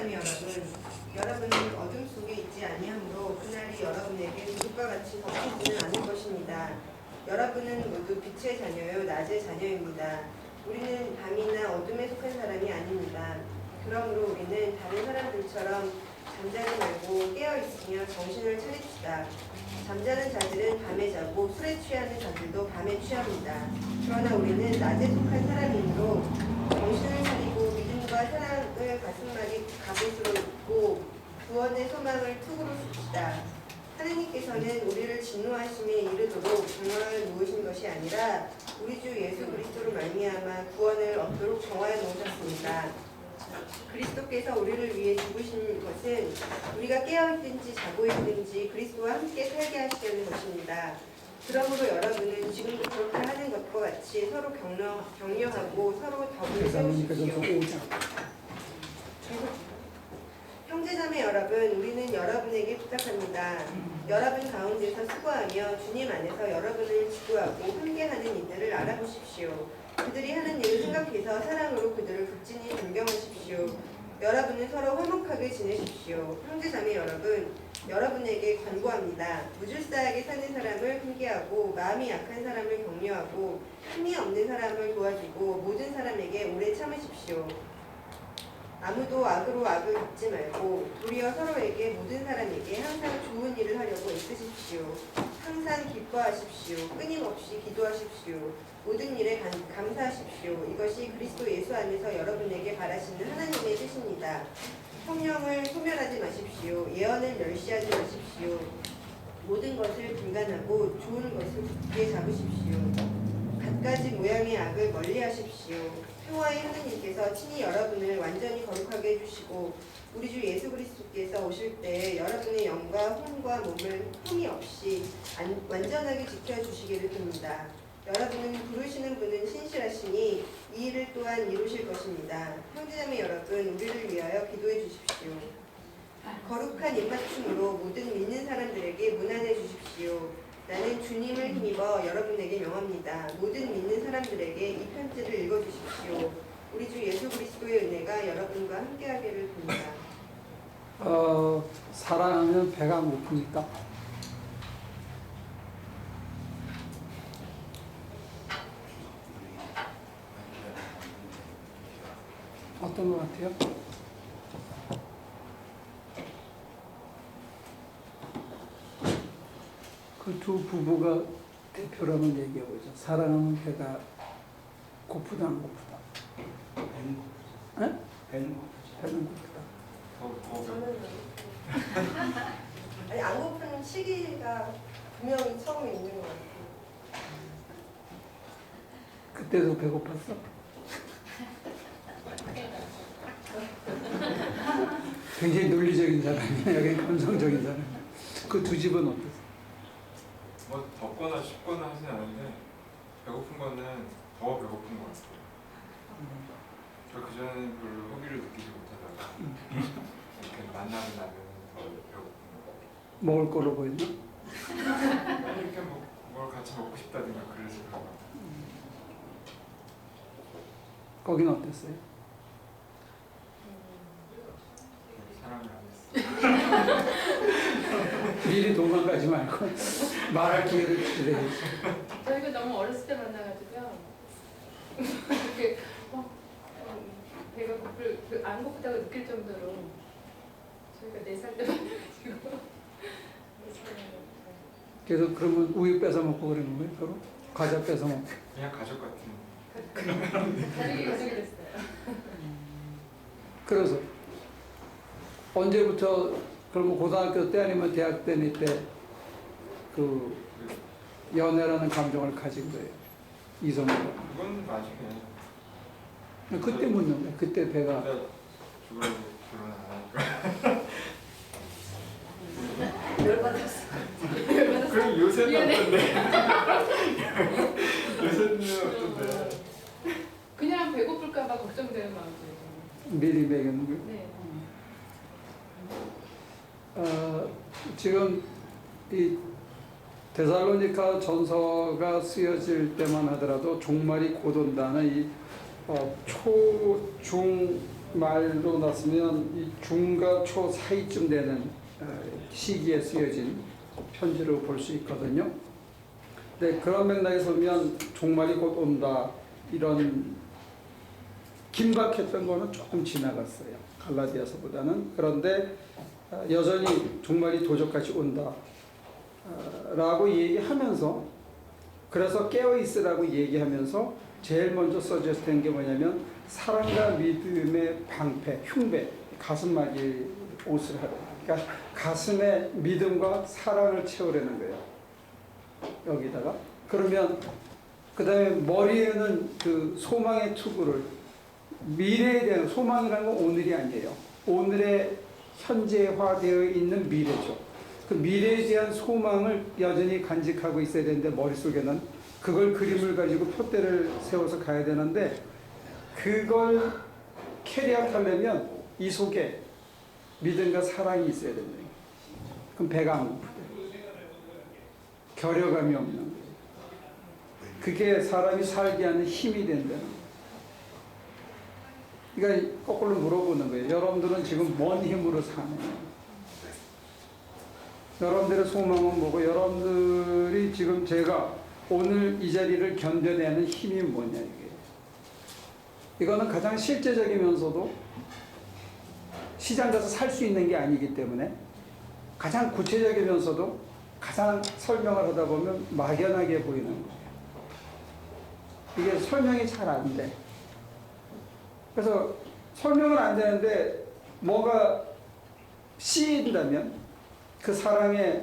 형제자매 여러분, 여러분은 어둠 속에 있지 아니하므로 그날이 여러분에게 누룩과 같이 덮이지는 않을 것입니다. 여러분은 모두 빛의 자녀요 낮의 자녀입니다. 우리는 밤이나 어둠에 속한 사람이 아닙니다. 그러므로 우리는 다른 사람들처럼 잠자지 말고 깨어있으며 정신을 차립시다. 잠자는 자들은 밤에 자고 술에 취하는 자들도 밤에 취합니다. 그러나 우리는 낮에 속한 사람이므로 정신을 차리고 믿음과 사랑을 가슴막에 갑옷으로 입고 구원의 소망을 툭으로 씁시다. 하느님께서는 우리를 진노하심에 이르도록 정화해 놓으신 것이 아니라 우리 주 예수 그리스도로 말미암아 구원을 얻도록 정화해 놓으셨습니다. 그리스도께서 우리를 위해 죽으신 것은 우리가 깨어있든지 자고 있든지 그리스도와 함께 살게 하시려는 것입니다. 그러므로 여러분은 지금도 그렇게 하는 것과 같이 서로 격려하고 서로 덕을 세우십시오. 형제자매 여러분, 우리는 여러분에게 부탁합니다. 여러분 가운데서 수고하며 주님 안에서 여러분을 지도하고 함께하는 이들을 알아보십시오. 그들이 하는 일을 생각해서 사랑으로 그들을 극진히 존경하십시오. 여러분은 서로 화목하게 지내십시오. 형제자매 여러분, 여러분에게 권고합니다. 무질서하게 사는 사람을 훈계하고 마음이 약한 사람을 격려하고 힘이 없는 사람을 도와주고 모든 사람에게 오래 참으십시오. 아무도 악으로 악을 갚지 말고 도리어 서로에게 모든 사람에게 항상 좋은 일을 하려고 애쓰십시오. 항상 기뻐하십시오. 끊임없이 기도하십시오. 모든 일에 감사하십시오. 이것이 그리스도 예수 안에서 여러분에게 바라시는 하나님의 뜻입니다. 성령을 소멸하지 마십시오. 예언을 멸시하지 마십시오. 모든 것을 분간하고 좋은 것을 굳게 잡으십시오. 갖가지 모양의 악을 멀리하십시오. 평화의 하느님께서 친히 여러분을 완전히 거룩하게 해주시고 우리 주 예수 그리스도께서 오실 때 여러분의 영과 혼과 몸을 흠이 없이 완전하게 지켜주시기를 빕니다. 여러분은 부르시는 분은 신실하시니 이 일을 또한 이루실 것입니다. 형제자매 여러분, 우리를 위하여 기도해 주십시오. 거룩한 입맞춤으로 모든 믿는 사람들에게 문안해 주십시오. 나는 주님을 힘입어 여러분에게 명합니다. 모든 믿는 사람들에게 이 편지를 읽어주십시오. 우리 주 예수 그리스도의 은혜가 여러분과 함께하기를 빕니다. 사랑하면 배가 고픕니까? 어떤 것 같아요? 그 두 부부가 대표라면 얘기해보죠. 사랑하면 배가 고프다 안 고프다? 배는 고프다. 저는 아니 안 고픈 시기가 분명히 처음에 있는 것 같아요. 그때도 배고팠어? 굉장히 논리적인 사람이야. 여기 감성적인 사람이야. 그 두 집은 어땠어? 뭐 덥거나 춥거나 하진 않은데 배고픈 거는 더 배고픈 것 같아요. 저 그전에는 별로 허기를 느끼지 못하다가 이렇게 만나고 나면 더 배고픈 것 같아요. 먹을 거로 보였나? 이렇게 뭘 같이 먹고 싶다든가 그래서 그런 것 같아요. 거기는 어땠어요? 사랑을 안 했어요. 미리 도망가지 말고 말할 기회를 주세요. 저희가 너무 어렸을 때 만나가지고요. 이렇게 배가 안 고프다고 느낄 정도로 저희가 4살 때 만나가지고. 그래서 그러면 우유 뺏어 먹고 그러는 거예요? 서로? 과자 뺏어 먹고? 그냥 가족 같은. 가족이 됐어요. 그래서 언제부터 그러면 고등학교 때 아니면 대학 때 그 연애라는 감정을 가진 거예요? 이성으로? 그건 나중에. 그때 묻는 거예요. 그때 배가 죽으라고 결혼 안 하니까. 열받았어. 그럼 요새는 어떤데? 요새는 어떤데? 그냥 배고플까봐 걱정되는 마음이에요. 미리 먹이는 거예요. 네. 지금 이 데살로니가 전서가 쓰여질 때만 하더라도 종말이 곧 온다는 이 초, 중, 말로 났으면 이 중과 초 사이쯤 되는 시기에 쓰여진 편지로 볼 수 있거든요. 네, 그런 맥락에서 보면 종말이 곧 온다 이런 긴박했던 거는 조금 지나갔어요. 갈라디아서보다는. 그런데 여전히 종말이 도적같이 온다 라고 얘기하면서, 그래서 깨어있으라고 얘기하면서 제일 먼저 써졌던 게 뭐냐면 사랑과 믿음의 방패, 흉배, 가슴막이 옷을 하래. 그러니까 가슴에 믿음과 사랑을 채우려는 거예요. 여기다가. 그러면 그 다음에 머리에는 그 소망의 투구를, 미래에 대한 소망이라는 건 오늘이 아니에요. 오늘의 현재화되어 있는 미래죠. 그 미래에 대한 소망을 여전히 간직하고 있어야 되는데 머릿속에는 그걸 그림을 가지고 표대를 세워서 가야 되는데, 그걸 캐리아웃하려면 이 속에 믿음과 사랑이 있어야 된다. 그럼 배가 안 고프대. 결여감이 없는 거예요. 그게 사람이 살게 하는 힘이 된다는 거예요. 그러니까 거꾸로 물어보는 거예요. 여러분들은 지금 뭔 힘으로 사느냐? 여러분들의 소망은 뭐고, 여러분들이 지금 제가 오늘 이 자리를 견뎌내는 힘이 뭐냐, 이게. 이거는 가장 실제적이면서도 시장 가서 살 수 있는 게 아니기 때문에 가장 구체적이면서도 가장 설명을 하다 보면 막연하게 보이는 거예요. 이게 설명이 잘 안 돼. 그래서 설명은 안 되는데 뭐가 씌인다면, 그 사랑에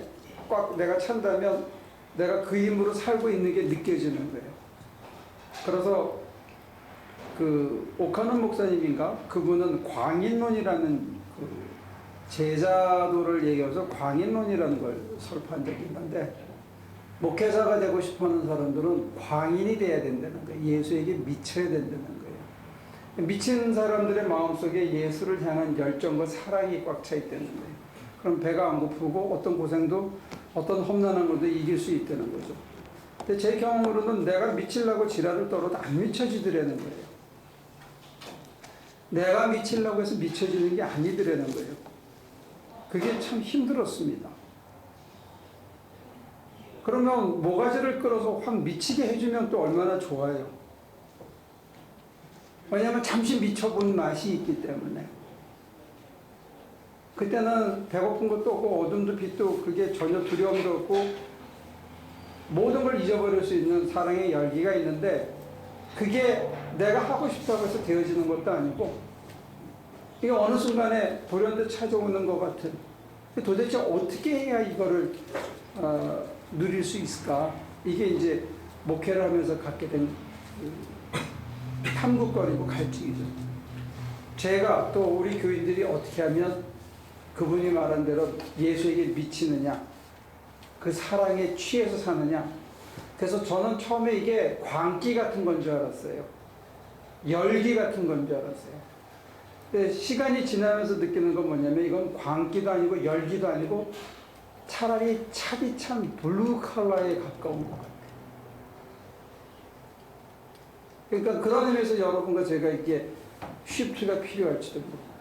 꽉 내가 찬다면 내가 그 힘으로 살고 있는 게 느껴지는 거예요. 그래서 그 오카노 목사님인가? 그분은 광인론이라는 그 제자도를 얘기하면서 광인론이라는 걸 설파한 적이 있는데, 목회자가 되고 싶어하는 사람들은 광인이 돼야 된다는 거예요. 예수에게 미쳐야 된다는 거예요. 미친 사람들의 마음속에 예수를 향한 열정과 사랑이 꽉 차 있다는 거예요. 그럼 배가 안 고프고 어떤 고생도, 어떤 험난한 것도 이길 수 있다는 거죠. 근데 제 경험으로는 내가 미치려고 지랄을 떨어도 안 미쳐지더라는 거예요. 내가 미치려고 해서 미쳐지는 게 아니더라는 거예요. 그게 참 힘들었습니다. 그러면 모가지를 끌어서 확 미치게 해주면 또 얼마나 좋아요. 왜냐하면 잠시 미쳐본 맛이 있기 때문에. 그때는 배고픈 것도 없고 어둠도 빛도 그게 전혀 두려움도 없고 모든 걸 잊어버릴 수 있는 사랑의 열기가 있는데, 그게 내가 하고 싶다고 해서 되어지는 것도 아니고, 이게 어느 순간에 불현듯 찾아오는 것 같은, 도대체 어떻게 해야 이거를 누릴 수 있을까? 이게 이제 목회를 하면서 갖게 된 탐구거리고 갈증이죠. 제가 또 우리 교인들이 어떻게 하면 그분이 말한 대로 예수에게 미치느냐, 그 사랑에 취해서 사느냐. 그래서 저는 처음에 이게 광기 같은 건 줄 알았어요. 열기 같은 건 줄 알았어요. 근데 시간이 지나면서 느끼는 건 뭐냐면, 이건 광기도 아니고 열기도 아니고 차라리 차디찬 블루 컬러에 가까운 것 같아요. 그러니까 그런 의미에서 여러분과 제가 이게 쉬프트가 필요할지도 모르고,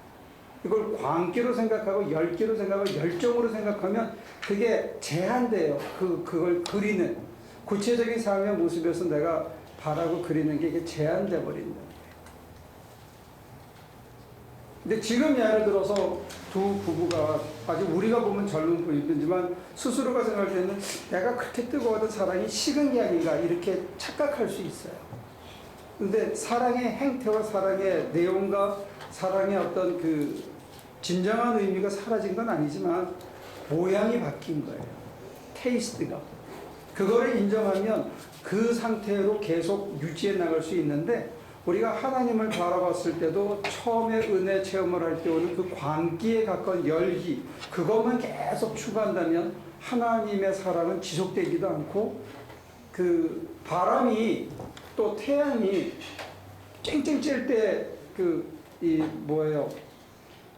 이걸 광기로 생각하고 열기로 생각하고 열정으로 생각하면 그게 제한돼요. 그걸 그리는 구체적인 삶의 모습에서 내가 바라고 그리는 게 이게 제한돼 버린다. 근데 지금 예를 들어서 두 부부가 아직 우리가 보면 젊은 분이지만 스스로가 생각할 때는 내가 그렇게 뜨거워하던 사랑이 식은 게 아닌가 이렇게 착각할 수 있어요. 근데 사랑의 행태와 사랑의 내용과 사랑의 어떤 그 진정한 의미가 사라진 건 아니지만 모양이 바뀐 거예요. 테이스트가. 그거를 인정하면 그 상태로 계속 유지해 나갈 수 있는데, 우리가 하나님을 바라봤을 때도 처음에 은혜 체험을 할 때 오는 그 광기에 가까운 열기, 그것만 계속 추구한다면 하나님의 사랑은 지속되기도 않고, 그 바람이 또 태양이 쨍쨍 찔 때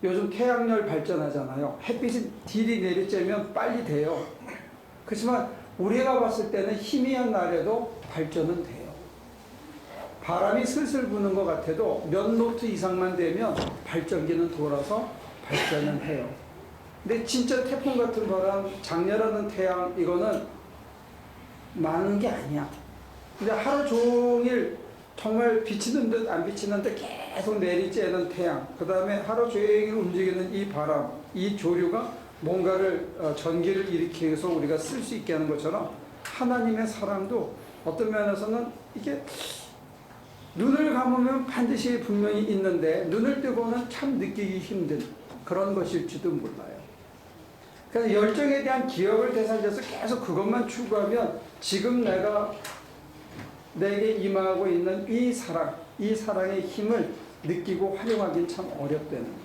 요즘 태양열 발전하잖아요. 햇빛이 딜이 내리쬐면 빨리 돼요. 그렇지만 우리가 봤을 때는 희미한 날에도 발전은 돼요. 바람이 슬슬 부는 것 같아도 몇 노트 이상만 되면 발전기는 돌아서 발전은 해요. 근데 진짜 태풍 같은 바람, 장렬하는 태양, 이거는 많은 게 아니야. 근데 하루 종일 정말 비치는 듯 안 비치는 듯 계속 내리쬐는 태양, 그 다음에 하루 종일 움직이는 이 바람, 이 조류가 뭔가를 전기를 일으키기 위해서 우리가 쓸 수 있게 하는 것처럼 하나님의 사랑도 어떤 면에서는 이게 눈을 감으면 반드시 분명히 있는데 눈을 뜨고는 참 느끼기 힘든 그런 것일지도 몰라요. 그래서 열정에 대한 기억을 대상해서 계속 그것만 추구하면 지금 내게 임하고 있는 이 사랑, 이 사랑의 힘을 느끼고 활용하기는 참 어렵다는 거예요.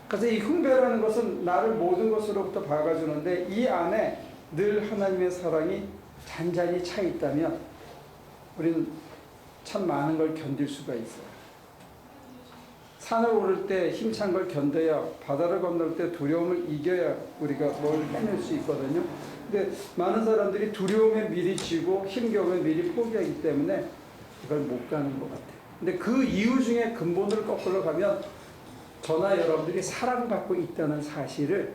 그래서 이 훈배라는 것은 나를 모든 것으로부터 박아주는데 이 안에 늘 하나님의 사랑이 잔잔히 차 있다면 우리는 참 많은 걸 견딜 수가 있어요. 산을 오를 때 힘찬 걸 견뎌야, 바다를 건널 때 두려움을 이겨야 우리가 뭘 해낼 수 있거든요. 근데 많은 사람들이 두려움에 미리 지고 힘겨움에 미리 포기하기 때문에 이걸 못 가는 것 같아요. 근데 그 이유 중에 근본을 거꾸로 가면 저나 여러분들이 사랑받고 있다는 사실을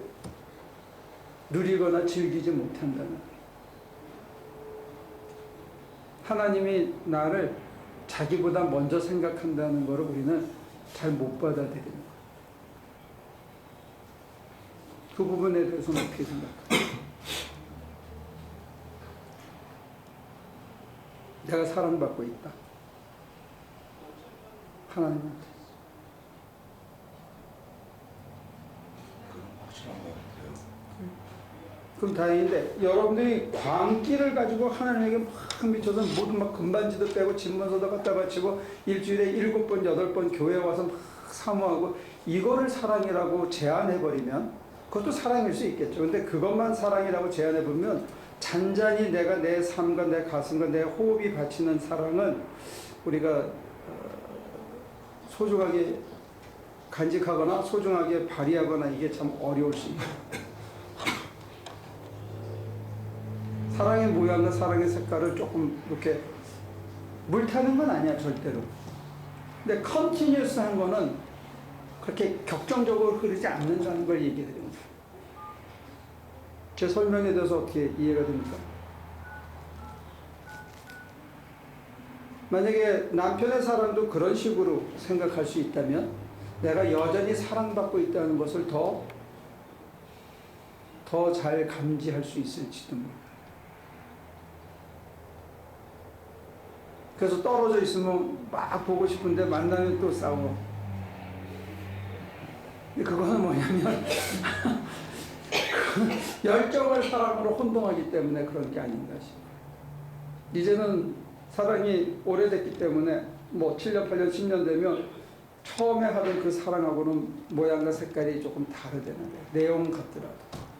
누리거나 즐기지 못한다는 거예요. 하나님이 나를 자기보다 먼저 생각한다는 것을 우리는 잘 못 받아들이는 거예요. 그 부분에 대해서는 어떻게 생각해요? 내가 사랑받고 있다. 하나님한테. 확실한 것 같아요. 그럼 다행인데 여러분들이 광기를 가지고 하나님에게 막 미쳐서 모든 막 금반지도 빼고 집문서도 갖다 바치고 일주일에 7번, 8번 교회 와서 막 사모하고 이거를 사랑이라고 제안해버리면 그것도 사랑일 수 있겠죠. 근데 그것만 사랑이라고 제안해보면 잔잔히 내가 내 삶과 내 가슴과 내 호흡이 바치는 사랑은 우리가 소중하게 간직하거나 소중하게 발휘하거나 이게 참 어려울 수 있어요. 사랑의 모양과 사랑의 색깔을 조금 이렇게 물타는 건 아니야, 절대로. 근데 컨티뉴스한 거는 그렇게 격정적으로 흐르지 않는다는 걸 얘기해 드립니다. 제 설명에 대해서 어떻게 이해가 됩니까? 만약에 남편의 사랑도 그런 식으로 생각할 수 있다면 내가 여전히 사랑받고 있다는 것을 더 잘 감지할 수 있을지도 모릅니다. 그래서 떨어져 있으면 막 보고 싶은데 만나면 또 싸워. 그거는 뭐냐면 그 열정을 사랑으로 혼동하기 때문에 그런 게 아닌가 싶어요. 이제는 사랑이 오래됐기 때문에 뭐 7년, 8년, 10년 되면 처음에 하던 그 사랑하고는 모양과 색깔이 조금 다르다는 거예요. 내용 같더라도.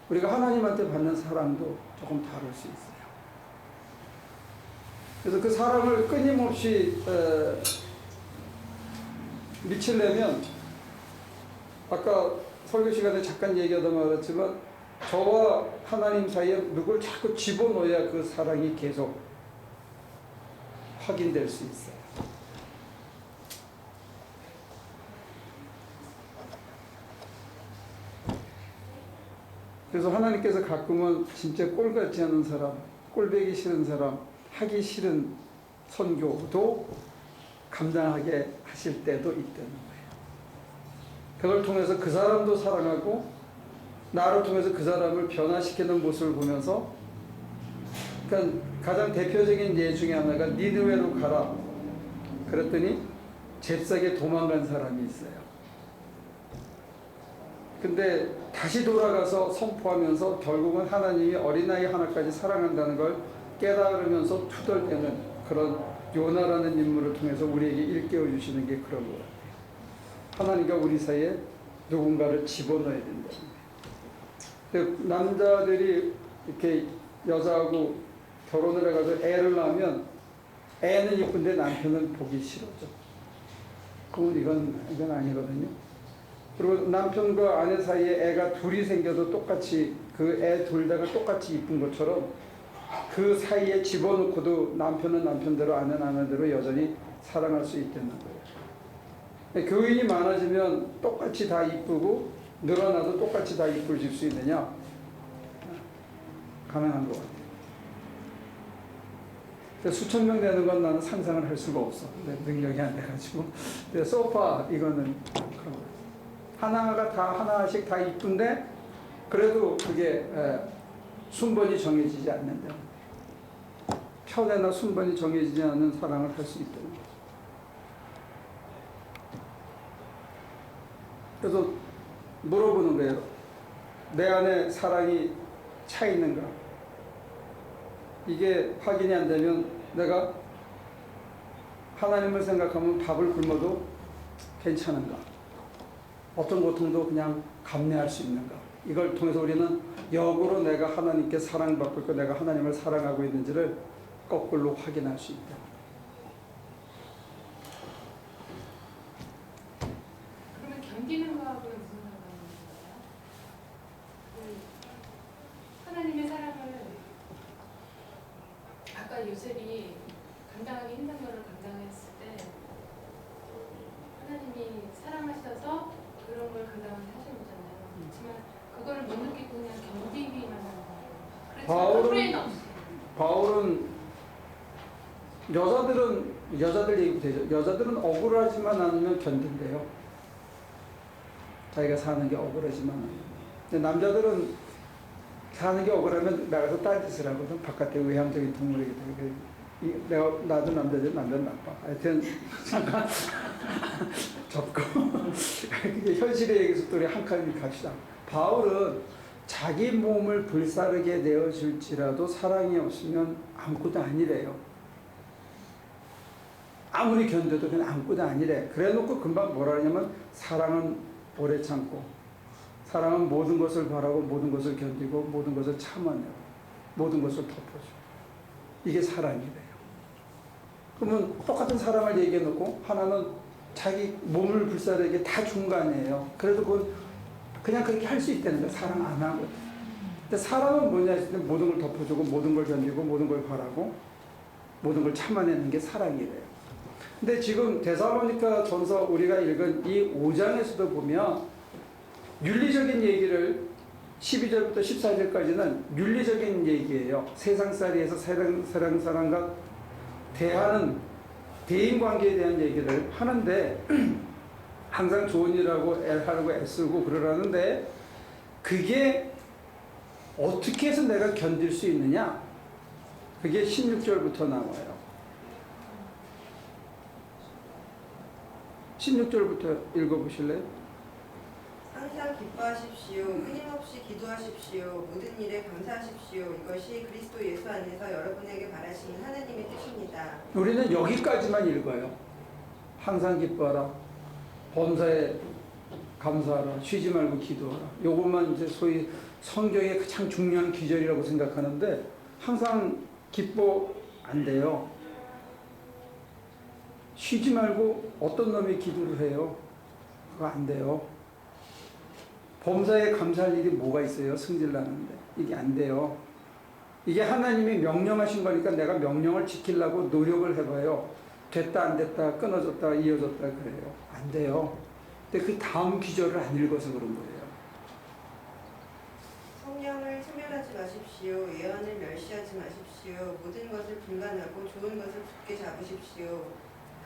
우리가 하나님한테 받는 사랑도 조금 다를 수 있어요. 그래서 그 사랑을 끊임없이 미치려면 아까 설교 시간에 잠깐 얘기하다 말했지만 저와 하나님 사이에 누굴 자꾸 집어넣어야 그 사랑이 계속 확인될 수 있어요. 그래서 하나님께서 가끔은 진짜 꼴같지 않은 사람, 꼴배기 싫은 사람, 하기 싫은 선교도 감당하게 하실 때도 있다는 거예요. 그걸 통해서 그 사람도 사랑하고 나를 통해서 그 사람을 변화시키는 모습을 보면서 그러니까 가장 대표적인 예 중에 하나가 니느웨로 가라. 그랬더니 잽싸게 도망간 사람이 있어요. 근데 다시 돌아가서 선포하면서 결국은 하나님이 어린아이 하나까지 사랑한다는 걸 깨달으면서 투덜대는 그런 요나라는 인물을 통해서 우리에게 일깨워 주시는 게 그런 것 같아요. 하나님과 우리 사이에 누군가를 집어넣어야 된다는 거예요. 남자들이 이렇게 여자하고 결혼을 해가지고 애를 낳으면 애는 이쁜데 남편은 보기 싫어져. 그건 이건 아니거든요. 그리고 남편과 아내 사이에 애가 둘이 생겨도 똑같이 그 애 둘 다가 똑같이 이쁜 것처럼 그 사이에 집어넣고도 남편은 남편대로 아내는 아내대로 여전히 사랑할 수 있다는 거예요. 교인이 많아지면 똑같이 다 이쁘고 늘어나도 똑같이 다 이쁠 수 있느냐? 가능한 것 같아요. 수천 명 되는 건 나는 상상을 할 수가 없어. 능력이 안 돼가지고. 소파 이거는 그런 거예요. 하나가 다 하나씩 다 이쁜데 그래도 그게 순번이 정해지지 않는다. 편애나 순번이 정해지지 않는 사랑을 할 수 있다. 그래서 물어보는 거예요. 내 안에 사랑이 차 있는가? 이게 확인이 안 되면 내가 하나님을 생각하면 밥을 굶어도 괜찮은가? 어떤 고통도 그냥 감내할 수 있는가? 이걸 통해서 우리는 역으로 내가 하나님께 사랑받고 있고 내가 하나님을 사랑하고 있는지를 거꾸로 확인할 수 있다. 그러면 견디는 거하고는 무슨 상관이 있어요? 하나님의 사랑을 아까 요셉이 감당하기 힘든 거를 감당했을 때 하나님이 사랑하셔서 그런 걸 감당하게 하신 거잖아요. 그렇지만 그거를 못 느끼고 그냥 견디기만 하는 거예요. 그렇지만 바울은 여자들 얘기 되죠. 여자들은 억울하지만 않으면 견딘대요. 자기가 사는 게 억울하지만 않으면. 근데 남자들은 사는 게 억울하면 나가서 딴짓을 하거든. 바깥에 외향적인 동물이기 때문에. 나도 남자들 남자는 나빠. 하여튼 잠깐 접고 현실의 얘기에서 또 우리 한 칸 갑시다. 바울은 자기 몸을 불사르게 내어줄지라도 사랑이 없으면 아무것도 아니래요. 아무리 견뎌도 그냥 아무것도 아니래. 그래놓고 금방 뭐라 하냐면 사랑은 오래 참고 사랑은 모든 것을 바라고 모든 것을 견디고 모든 것을 참아내고 모든 것을 덮어줘. 이게 사랑이래요. 그러면 똑같은 사랑을 얘기해놓고 하나는 자기 몸을 불사르게 다 중간이에요. 그래도 그건 그냥 그렇게 할 수 있다는 거야. 사랑 안 하거든. 근데 사랑은 뭐냐 했을 때 모든 걸 덮어주고 모든 걸 견디고 모든 걸 바라고 모든 걸 참아내는 게 사랑이래요. 근데 지금 데살로니가 전서 우리가 읽은 이 5장에서도 보면 윤리적인 얘기를 12절부터 14절까지는 윤리적인 얘기예요. 세상살이에서 사랑과 대하는 대인관계에 대한 얘기를 하는데 항상 좋은 일하고 하려고 애쓰고 그러라는데 그게 어떻게 해서 내가 견딜 수 있느냐? 그게 16절부터 나와요. 16절부터 읽어보실래요? 항상 기뻐하십시오. 끊임없이 기도하십시오. 모든 일에 감사하십시오. 이것이 그리스도 예수 안에서 여러분에게 바라시는 하나님의 뜻입니다. 우리는 여기까지만 읽어요. 항상 기뻐하라. 범사에 감사하라. 쉬지 말고 기도하라. 요것만 이제 소위 성경의 가장 중요한 기절이라고 생각하는데 항상 기뻐 안 돼요. 쉬지 말고 어떤 놈이 기도를 해요? 그거 안 돼요. 범사에 감사할 일이 뭐가 있어요? 승질 나는데. 이게 안 돼요. 이게 하나님이 명령하신 거니까 내가 명령을 지키려고 노력을 해봐요. 됐다 안 됐다 끊어졌다 이어졌다 그래요. 안 돼요. 근데 그 다음 기절을 안 읽어서 그런 거예요. 성령을 소멸하지 마십시오. 예언을 멸시하지 마십시오. 모든 것을 분간하고 좋은 것을 굳게 잡으십시오.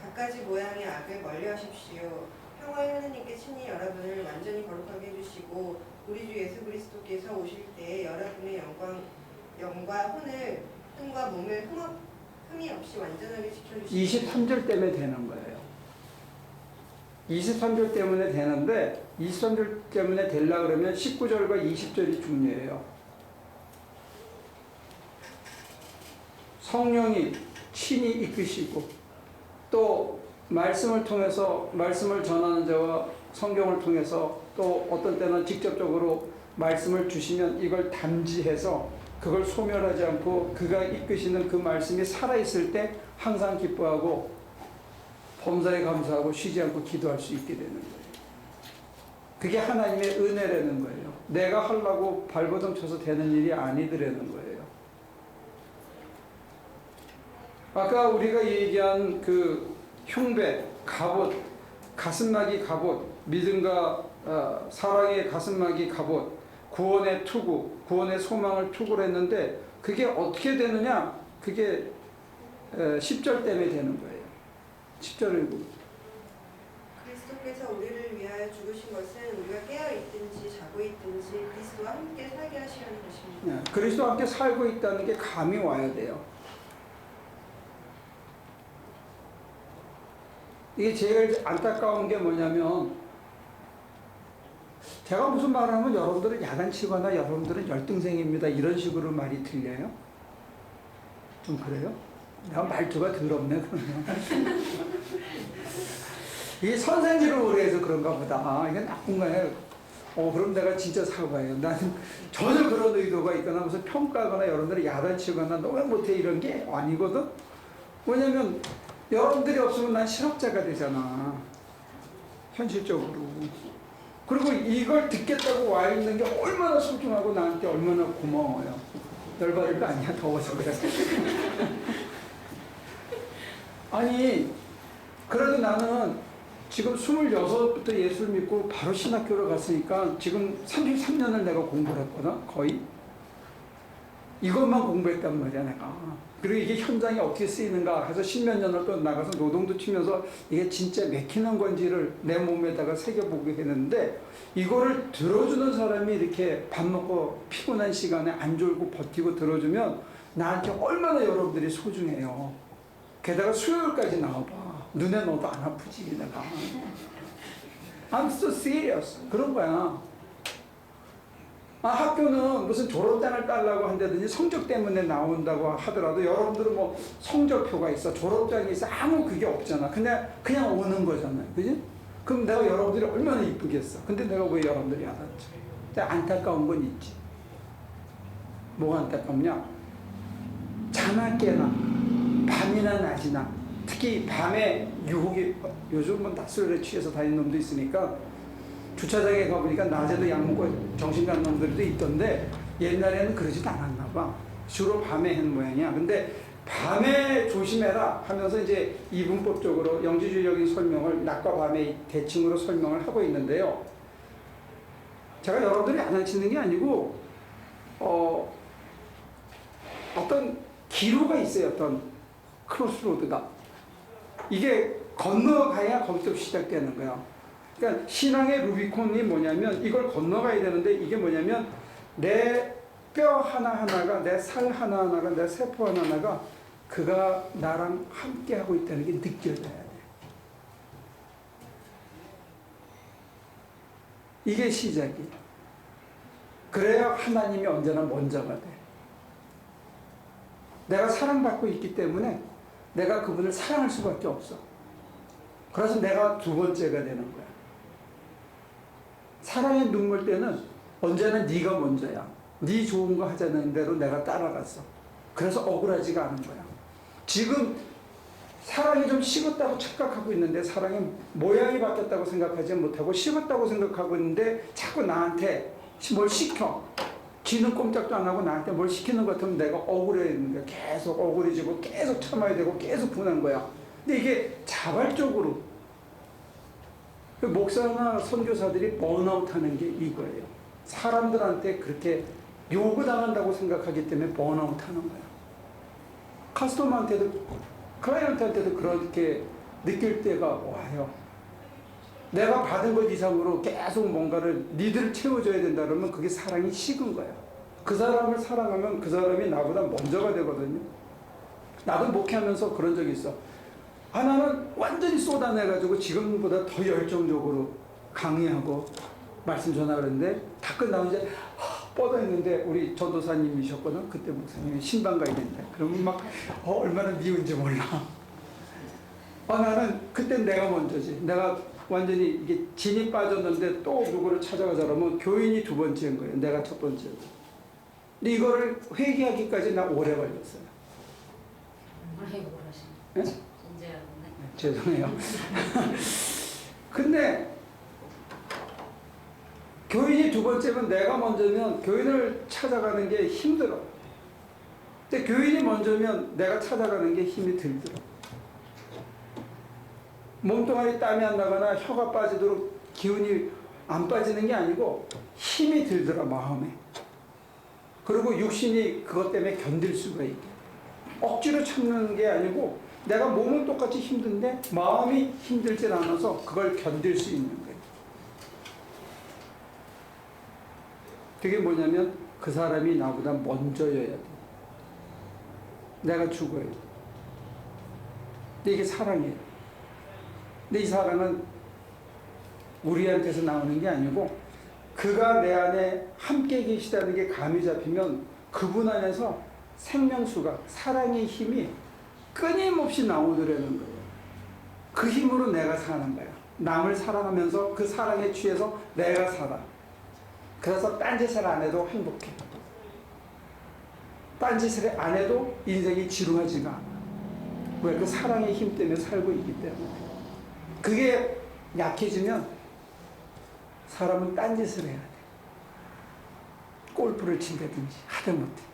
갖가지 모양의 악을 멀리하십시오. 평화의 하느님께 친히 여러분을 완전히 거룩하게 해주시고 우리 주 예수 그리스도께서 오실 때에 여러분의 영과 혼과 몸을 흠이 없이 완전하게 지켜주시고 23절 때문에 되는 거예요. 23절 때문에 되는데 23절 때문에 되려고 그러면 19절과 20절이 중요해요. 성령이 친히 이끄시고 또 말씀을 통해서 말씀을 전하는 자와 성경을 통해서 또 어떤 때는 직접적으로 말씀을 주시면 이걸 담지해서 그걸 소멸하지 않고 그가 이끄시는 그 말씀이 살아있을 때 항상 기뻐하고 범사에 감사하고 쉬지 않고 기도할 수 있게 되는 거예요. 그게 하나님의 은혜라는 거예요. 내가 하려고 발버둥 쳐서 되는 일이 아니더라는 거예요. 아까 우리가 얘기한 그 흉배, 갑옷, 가슴막이 갑옷, 믿음과 사랑의 가슴막이 갑옷, 구원의 투구, 구원의 소망을 투구를 했는데 그게 어떻게 되느냐? 그게 10절 때문에 되는 거예요. 10절을 보고. 그리스도께서 우리를 위하여 죽으신 것은 우리가 깨어 있든지 자고 있든지 그리스도와 함께 살게 하시려는 것입니다. 그리스도와 함께 살고 있다는 게 감이 와야 돼요. 이게 제일 안타까운 게 뭐냐면 제가 무슨 말을 하면 여러분들은 야단치거나 여러분들은 열등생입니다 이런 식으로 말이 들려요? 좀 그래요? 내가 말투가 더럽네 그러면. 이게 선생님을 오래 해서 그런가 보다. 이게 나쁜 거예요. 그럼 내가 진짜 사과해요. 나는 전혀 그런 의도가 있거나 무슨 평가하거나 여러분들이 야단치거나 너 왜 못해 이런 게 아니거든. 왜냐면 여러분들이 없으면 난 실업자가 되잖아. 현실적으로. 그리고 이걸 듣겠다고 와 있는 게 얼마나 소중하고 나한테 얼마나 고마워요. 열받을 거 아니야. 더워서 그래. 아니 그래도 나는 지금 26부터 예수를 믿고 바로 신학교를 갔으니까 지금 33년을 내가 공부를 했거든. 거의. 이것만 공부했단 말이야 내가. 그리고 이게 현장에 어떻게 쓰이는가 해서 10몇 년을 또 나가서 노동도 치면서 이게 진짜 맥히는 건지를 내 몸에다가 새겨보게 했는데 이거를 들어주는 사람이 이렇게 밥 먹고 피곤한 시간에 안 졸고 버티고 들어주면 나한테 얼마나 여러분들이 소중해요. 게다가 수요일까지 나와봐. 눈에 넣어도 안 아프지 내가. I'm so serious. 그런 거야. 학교는 무슨 졸업장을 따려고 한다든지 성적 때문에 나온다고 하더라도 여러분들은 뭐 성적표가 있어 졸업장이 있어 아무 그게 없잖아. 그냥 오는 거잖아요. 그지? 그럼 내가 여러분들이 얼마나 이쁘겠어. 근데 내가 왜 여러분들이 안 왔지? 근데 안타까운 건 있지. 뭐가 안타깝냐? 자나 깨나 밤이나 낮이나 특히 밤에 유혹이 요즘은 낮술에 취해서 다니는 놈도 있으니까 주차장에 가보니까 낮에도 약 먹고 정신 간 놈들도 있던데 옛날에는 그러지도 않았나 봐. 주로 밤에 한 모양이야. 근데 밤에 조심해라 하면서 이제 이분법적으로 영지주의적인 설명을 낮과 밤의 대칭으로 설명을 하고 있는데요. 제가 여러분들이 야단치는 게 아니고 어떤 기로가 있어요. 어떤 크로스로드가. 이게 건너가야 거기서 시작되는 거야. 그러니까 신앙의 루비콘이 뭐냐면 이걸 건너가야 되는데 이게 뭐냐면 내 뼈 하나하나가 내 살 하나하나가 내 세포 하나하나가 그가 나랑 함께하고 있다는 게 느껴져야 돼. 이게 시작이야. 그래야 하나님이 언제나 먼저가 돼. 내가 사랑받고 있기 때문에 내가 그분을 사랑할 수밖에 없어. 그래서 내가 두 번째가 되는 거야. 사랑의 눈물 때는 언제나 네가 먼저야. 네 좋은 거 하자는 대로 내가 따라갔어. 그래서 억울하지가 않은 거야. 지금 사랑이 좀 식었다고 착각하고 있는데 사랑의 모양이 바뀌었다고 생각하지 못하고 식었다고 생각하고 있는데 자꾸 나한테 뭘 시켜. 지는 꼼짝도 안 하고 나한테 뭘 시키는 것 같으면 내가 억울해지는 거야. 계속 억울해지고 계속 참아야 되고 계속 분한 거야. 근데 이게 자발적으로 목사나 선교사들이 번아웃 하는 게 이거예요. 사람들한테 그렇게 요구당한다고 생각하기 때문에 번아웃 하는 거야. 커스터머한테도 클라이언트한테도 그렇게 느낄 때가 와요. 내가 받은 것 이상으로 계속 뭔가를 니들을 채워줘야 된다 그러면 그게 사랑이 식은 거야. 그 사람을 사랑하면 그 사람이 나보다 먼저가 되거든요. 나도 목회하면서 그런 적이 있어. 나는 완전히 쏟아내가지고 지금보다 더 열정적으로 강의하고 말씀 전하는데 다 끝나고 이제 뻗어있는데 우리 전도사님이셨거든. 그때 목사님이 신방 가야 된다. 그러면 막 얼마나 미운지 몰라. 나는 그때 내가 먼저지. 내가 완전히 이게 진이 빠졌는데 또 누구를 찾아가자 그러면 교인이 두 번째인 거예요. 내가 첫 번째고. 근데 이거를 회개하기까지 나 오래 걸렸어요. 아이고 그러시네. 예? 진짜였네. 죄송해요. 근데 교인이 두 번째면 내가 먼저면 교인을 찾아가는 게 힘들어. 근데 교인이 먼저면 내가 찾아가는 게 힘이 들더라. 몸뚱아리 땀이 안 나거나 혀가 빠지도록 기운이 안 빠지는 게 아니고 힘이 들더라, 마음에. 그리고 육신이 그것 때문에 견딜 수가 있게. 억지로 참는 게 아니고 내가 몸은 똑같이 힘든데 마음이 힘들진 않아서 그걸 견딜 수 있는 거예요. 그게 뭐냐면 그 사람이 나보다 먼저여야 돼. 내가 죽어야 돼. 근데 이게 사랑이에요. 근데 이 사랑은 우리한테서 나오는 게 아니고 그가 내 안에 함께 계시다는 게 감이 잡히면 그분 안에서 생명수가, 사랑의 힘이 끊임없이 나오더라는 거예요. 그 힘으로 내가 사는 거야. 남을 사랑하면서 그 사랑에 취해서 내가 살아. 그래서 딴짓을 안 해도 행복해. 딴짓을 안 해도 인생이 지루하지가 않아. 왜? 그 사랑의 힘 때문에 살고 있기 때문에. 그게 약해지면 사람은 딴짓을 해야 돼. 골프를 친다든지 하다못해.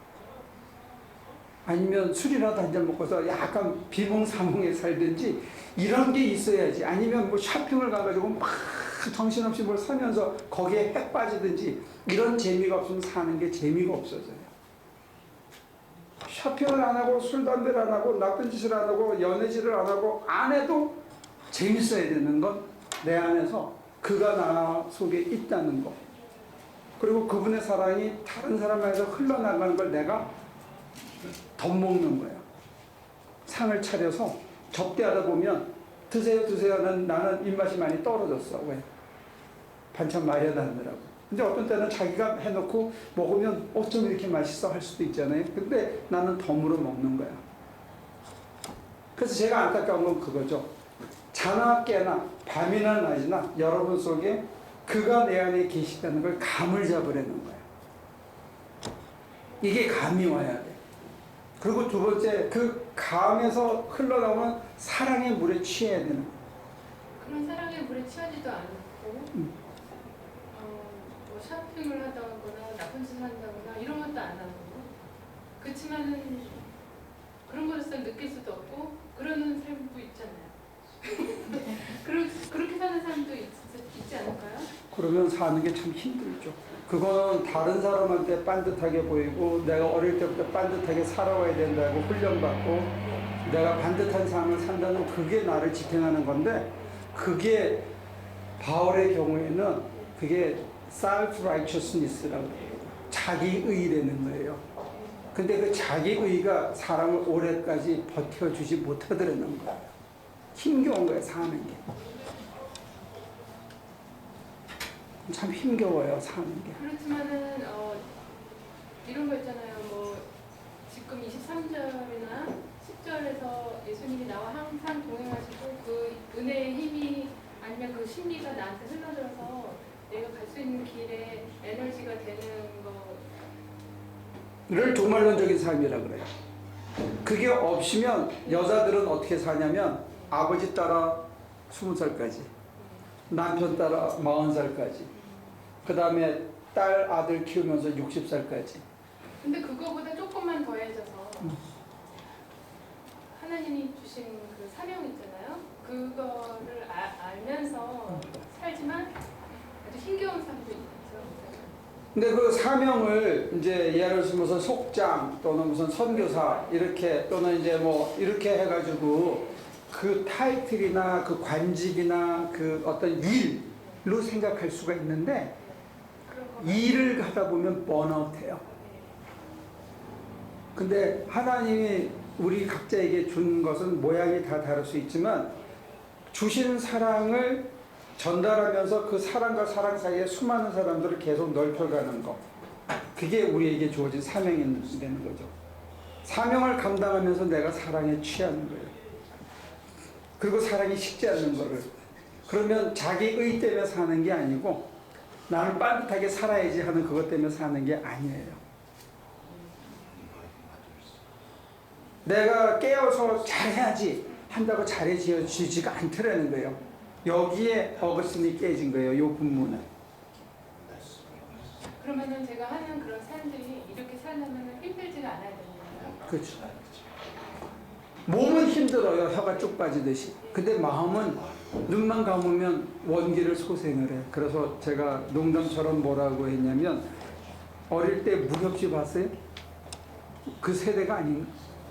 아니면 술이라도 한잔 먹고서 약간 비몽사몽에 살든지 이런 게 있어야지. 아니면 뭐 쇼핑을 가가지고 막 정신없이 뭘 사면서 거기에 핵 빠지든지 이런 재미가 없으면 사는 게 재미가 없어져요. 쇼핑을 안 하고 술, 담배를 안 하고 나쁜 짓을 안 하고 연애질을 안 하고 안 해도 재밌어야 되는 건 내 안에서 그가 나 속에 있다는 거. 그리고 그분의 사랑이 다른 사람에서 흘러나가는 걸 내가 덧먹는 거야. 상을 차려서 접대하다 보면 드세요 드세요는 나는 입맛이 많이 떨어졌어. 왜? 반찬 마련하느라고. 근데 어떤 때는 자기가 해놓고 먹으면 어쩜 이렇게 맛있어 할 수도 있잖아요. 근데 나는 덤으로 먹는 거야. 그래서 제가 안타까운 건 그거죠. 자나 깨나 밤이나 낮이나 여러분 속에 그가 내 안에 계시다는 걸 감을 잡으려는 거야. 이게 감이 와야 돼. 그리고 두 번째, 그 감에서 흘러나오는 사랑의 물에 취해야 되는 거야. 그런 사랑의 물에 취하지도 않고 뭐 쇼핑을 하다거나 나쁜 짓을 한다거나 이런 것도 안 하고 그렇지만은 그런 것을 느낄 수도 없고 그러는 삶도 있잖아요. 그렇게 사는 사람도 있지 않을까요? 그러면 사는 게 참 힘들죠. 그거는 다른 사람한테 반듯하게 보이고 내가 어릴 때부터 반듯하게 살아와야 된다고 훈련받고 내가 반듯한 삶을 산다는 그게 나를 지탱하는 건데 그게 바울의 경우에는 그게 self-righteousness라고 해요. 자기의라는 거예요. 근데 그 자기의가 사람을 오래까지 버텨주지 못하더라는 거예요. 힘겨운 거예요, 사는 게. 참 힘겨워요, 사는 게. 그렇지만은 이런 거 있잖아요. 뭐 지금 23절이나 10절에서 예수님이 나와 항상 동행하시고 그 은혜의 힘이 아니면 그 심리가 나한테 흘러들어서 내가 갈 수 있는 길에 에너지가 되는 를 종말론적인 삶이라 그래요. 그게 없으면 여자들은 어떻게 사냐면 아버지 따라 20살까지, 남편 따라 40살까지, 그 다음에 딸 아들 키우면서 60살까지. 근데 그거보다 조금만 더해져서 하나님이 주신 그 사명 있잖아요. 그거를 알면서 살지만 아주 힘겨운 삶도 있죠. 근데 그 사명을 이제 예를 들어서 속장 또는 무슨 선교사 이렇게 또는 이제 뭐 이렇게 해가지고 그 타이틀이나 그 관직이나 그 어떤 일로 생각할 수가 있는데 일을 하다 보면 번아웃해요. 근데 하나님이 우리 각자에게 준 것은 모양이 다 다를 수 있지만 주신 사랑을 전달하면서 그 사랑과 사랑 사이에 수많은 사람들을 계속 넓혀가는 것. 그게 우리에게 주어진 사명이 되는 거죠. 사명을 감당하면서 내가 사랑에 취하는 거예요. 그리고 사랑이 식지 않는 거를. 그러면 자기의 때문에 사는 게 아니고 나는 반듯하게 살아야지 하는 그것 때문에 사는 게 아니에요. 내가 깨어서 잘해야지 한다고 잘해지지가 않더라는 거예요. 여기에 어거스틴이 깨진 거예요. 이 분문은. 그러면은 제가 하는 그런 삶들이 이렇게 살려면 힘들지가 않아야 되는 거예요. 그렇죠. 몸은 힘들어요. 혀가 쭉 빠지듯이. 근데 마음은 눈만 감으면 원기를 소생을 해. 그래서 제가 농담처럼 뭐라고 했냐면 어릴 때 무협지 봤어요? 그 세대가 아닌가?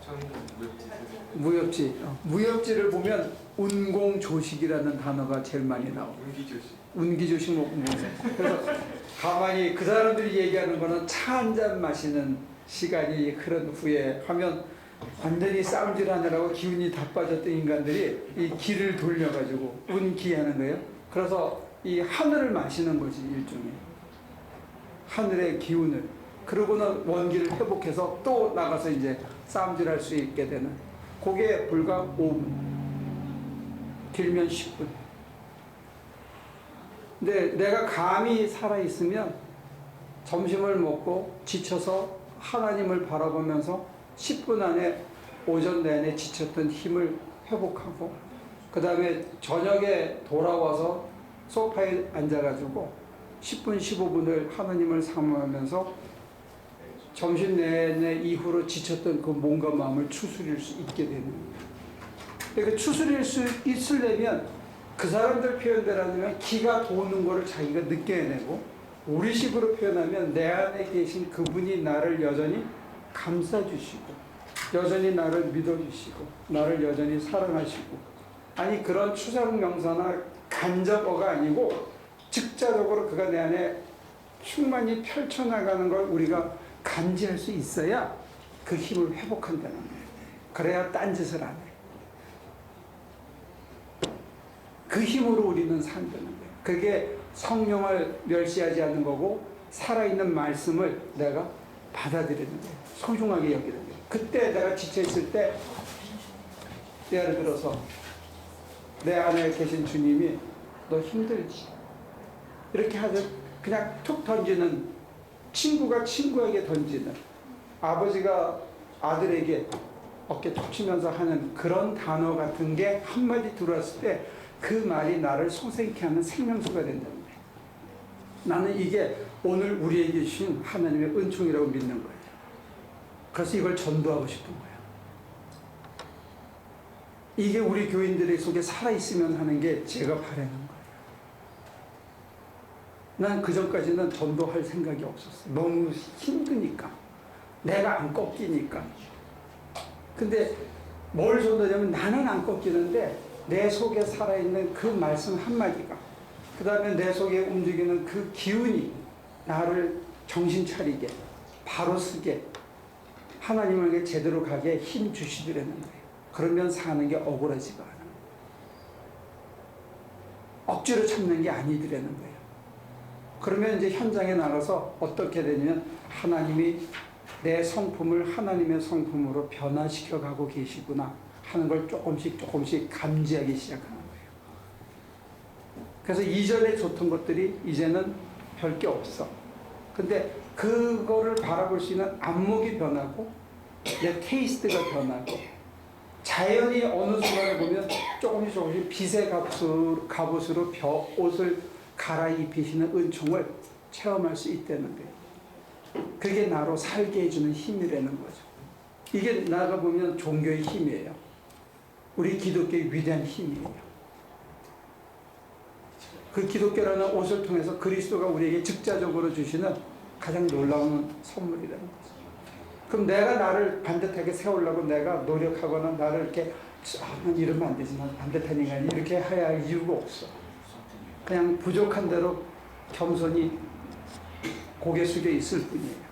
저는 무협지 세대. 무협지. 무협지를 보면 운공조식이라는 단어가 제일 많이 나와요. 운기조시. 운기조식 먹고 그래서 가만히 그 사람들이 얘기하는 거는 차 한 잔 마시는 시간이 흐른 후에 하면 완전히 싸움질 하느라고 기운이 다 빠졌던 인간들이 이 기를 돌려가지고 운기하는 거예요. 그래서 이 하늘을 마시는 거지, 일종의. 하늘의 기운을. 그러고는 원기를 회복해서 또 나가서 이제 싸움질 할 수 있게 되는. 그게 불과 5분. 길면 10분. 근데 내가 감이 살아있으면 점심을 먹고 지쳐서 하나님을 바라보면서 10분 안에 오전 내내 지쳤던 힘을 회복하고 그 다음에 저녁에 돌아와서 소파에 앉아가지고 10분 15분을 하나님을 사모하면서 점심 내내 이후로 지쳤던 그 몸과 마음을 추스릴 수 있게 되는 거예요. 그 추스릴 수 있으려면 그 사람들 표현대로는 기가 도는 거를 자기가 느껴내고 우리식으로 표현하면 내 안에 계신 그분이 나를 여전히 감싸주시고 여전히 나를 믿어주시고 나를 여전히 사랑하시고 아니 그런 추상명사나 간접어가 아니고 즉자적으로 그가 내 안에 충만히 펼쳐나가는 걸 우리가 감지할 수 있어야 그 힘을 회복한다는 거예요. 그래야 딴짓을 안 해. 그 힘으로 우리는 산다는 거예요. 그게 성령을 멸시하지 않는 거고 살아있는 말씀을 내가 받아들이는 거예요. 소중하게 여기는 거예요. 그때 내가 지쳐있을 때 예를 들어서 내 안에 계신 주님이 너 힘들지? 이렇게 하듯 그냥 툭 던지는 친구가 친구에게 던지는 아버지가 아들에게 어깨 툭 치면서 하는 그런 단어 같은 게 한마디 들어왔을 때 그 말이 나를 소생케 하는 생명수가 된다는 거예요. 나는 이게 오늘 우리에게 주신 하나님의 은총이라고 믿는 거예요. 그래서 이걸 전도하고 싶은 거예요. 이게 우리 교인들의 속에 살아있으면 하는 게 제가 바라는 거예요. 난 그전까지는 전도할 생각이 없었어요. 너무 힘드니까. 내가 안 꺾이니까. 근데 뭘 전도하냐면 나는 안 꺾이는데 내 속에 살아있는 그 말씀 한마디가 그 다음에 내 속에 움직이는 그 기운이 나를 정신 차리게 바로 쓰게 하나님에게 제대로 가게 힘 주시더라는 거예요. 그러면 사는 게 억울하지가 않아요. 억지로 참는 게 아니더라는 거예요. 그러면 이제 현장에 나가서 어떻게 되냐면 하나님이 내 성품을 하나님의 성품으로 변화시켜 가고 계시구나 하는 걸 조금씩 감지하기 시작하는 거예요. 그래서 이전에 좋던 것들이 이제는 별 게 없어. 근데 그거를 바라볼 수 있는 안목이 변하고 내 테이스트가 변하고 자연이 어느 순간에 보면 조금씩 빛의 갑옷으로 옷을 갈아입히시는 은총을 체험할 수 있다는 거예요. 그게 나로 살게 해주는 힘이라는 거죠. 이게 나가 보면 종교의 힘이에요. 우리 기독교의 위대한 힘이에요. 그 기독교라는 옷을 통해서 그리스도가 우리에게 즉자적으로 주시는 가장 놀라운 선물이라는 거죠. 그럼 내가 나를 반듯하게 세우려고 내가 노력하거나 나를 이렇게 난 이러면 안 되지, 난 반듯한 인간이 이렇게 해야 할 이유가 없어. 그냥 부족한 대로 겸손히 고개 숙여 있을 뿐이에요.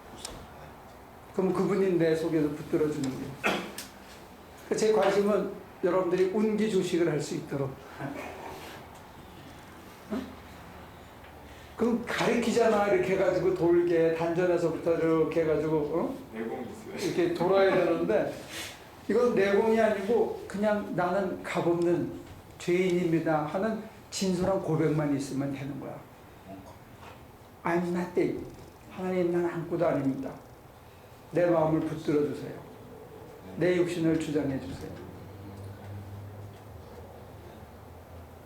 그럼 그분이 내 속에서 붙들어 주는 거예요. 제 관심은 여러분들이 운기조식을 할 수 있도록. 그럼 가리키잖아. 이렇게 해가지고 돌게 단전에서부터 이렇게 해가지고 내공이 있어요. 이렇게 돌아야 되는데 이건 내공이 아니고 그냥 나는 값없는 죄인입니다 하는 진솔한 고백만 있으면 되는 거야. I'm nothing. 하나님 난 아무것도 아닙니다. 내 마음을 붙들어 주세요. 내 육신을 주장해 주세요.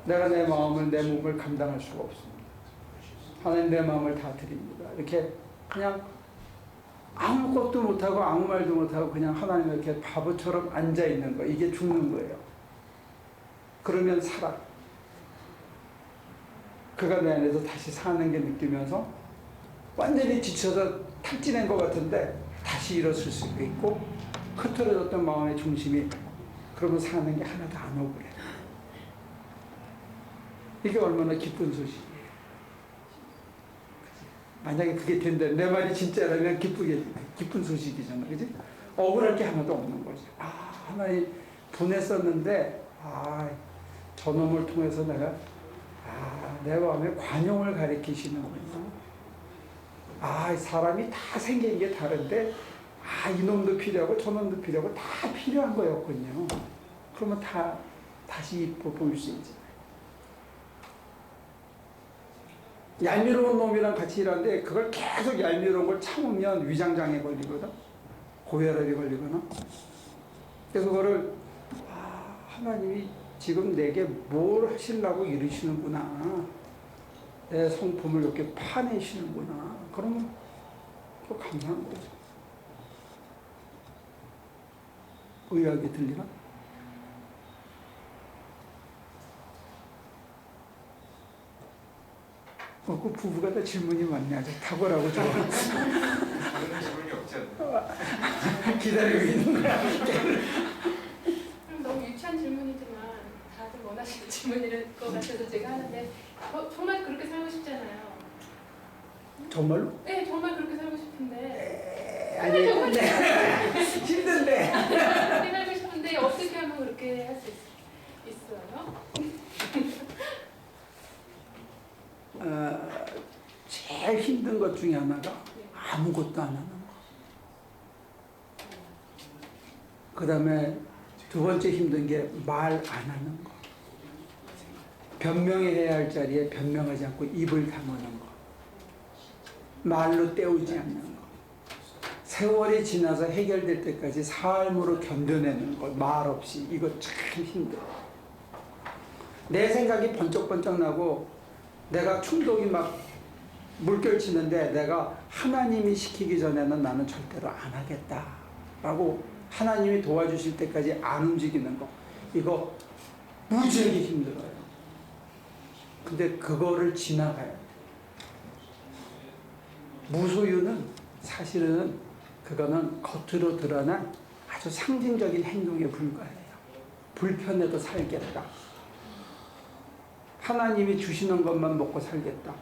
내가 내 마음을 내 몸을 감당할 수가 없습니다. 하나님 내 마음을 다 드립니다. 이렇게 그냥 아무것도 못하고 아무 말도 못하고 그냥 하나님 이렇게 바보처럼 앉아있는 거, 이게 죽는 거예요. 그러면 살아. 그가 내 안에서 다시 사는 게 느끼면서 완전히 지쳐서 탈진한 것 같은데 다시 일어설 수도 있고, 흐트러졌던 마음의 중심이 그러면 사는 게 하나도 안 오고 그래. 이게 얼마나 기쁜 소식이에요. 만약에 그게 된다, 내 말이 진짜라면 기쁜 소식이잖아, 그지? 억울할 게 하나도 없는 거지. 아, 하나님 보냈었는데, 아, 저놈을 통해서 내가, 아, 내 마음에 관용을 가리키시는군요. 아, 사람이 다 생긴 게 다른데, 아, 이놈도 필요하고 저놈도 필요하고 다 필요한 거였군요. 그러면 다시 볼 수 있지. 얄미로운 놈이랑 같이 일하는데 그걸 계속 얄미로운 걸 참으면 위장장애 걸리거든. 고혈압이 걸리거나. 그래서 그거를 하나님이 지금 내게 뭘 하시려고 이러시는구나. 내 성품을 이렇게 파내시는구나. 그러면 또 감사한 거죠. 의아하게 들리나? 그 부부가 다 질문이 많네. 아주 탁월하고 좋아. 다른 질문이 없지 않나요? 기다리고 있는 거야. 너무 유치한 질문이지만 다들 원하시는 질문일 것 같아서 제가 하는데 정말 그렇게 살고 싶잖아요. 정말로? 네, 정말 그렇게 살고 싶은데. 아니, 힘든데. 그렇게 살고 싶은데 어떻게 하면 그렇게 할 수 있어요? 제일 힘든 것 중에 하나가 아무것도 안 하는 거. 그 다음에 두 번째 힘든 게 말 안 하는 거. 변명해야 할 자리에 변명하지 않고 입을 다무는 거. 말로 때우지 않는 거. 세월이 지나서 해결될 때까지 삶으로 견뎌내는 거. 말 없이. 이거 참 힘들어. 내 생각이 번쩍번쩍 나고 내가 충동이 막 물결치는데 내가 하나님이 시키기 전에는 나는 절대로 안 하겠다 라고 하나님이 도와주실 때까지 안 움직이는 거, 이거 무지하게 힘들어요. 근데 그거를 지나가야 돼. 무소유는 사실은 그거는 겉으로 드러난 아주 상징적인 행동에 불과해요. 불편해도 살겠다. 하나님이 주시는 것만 먹고 살겠다.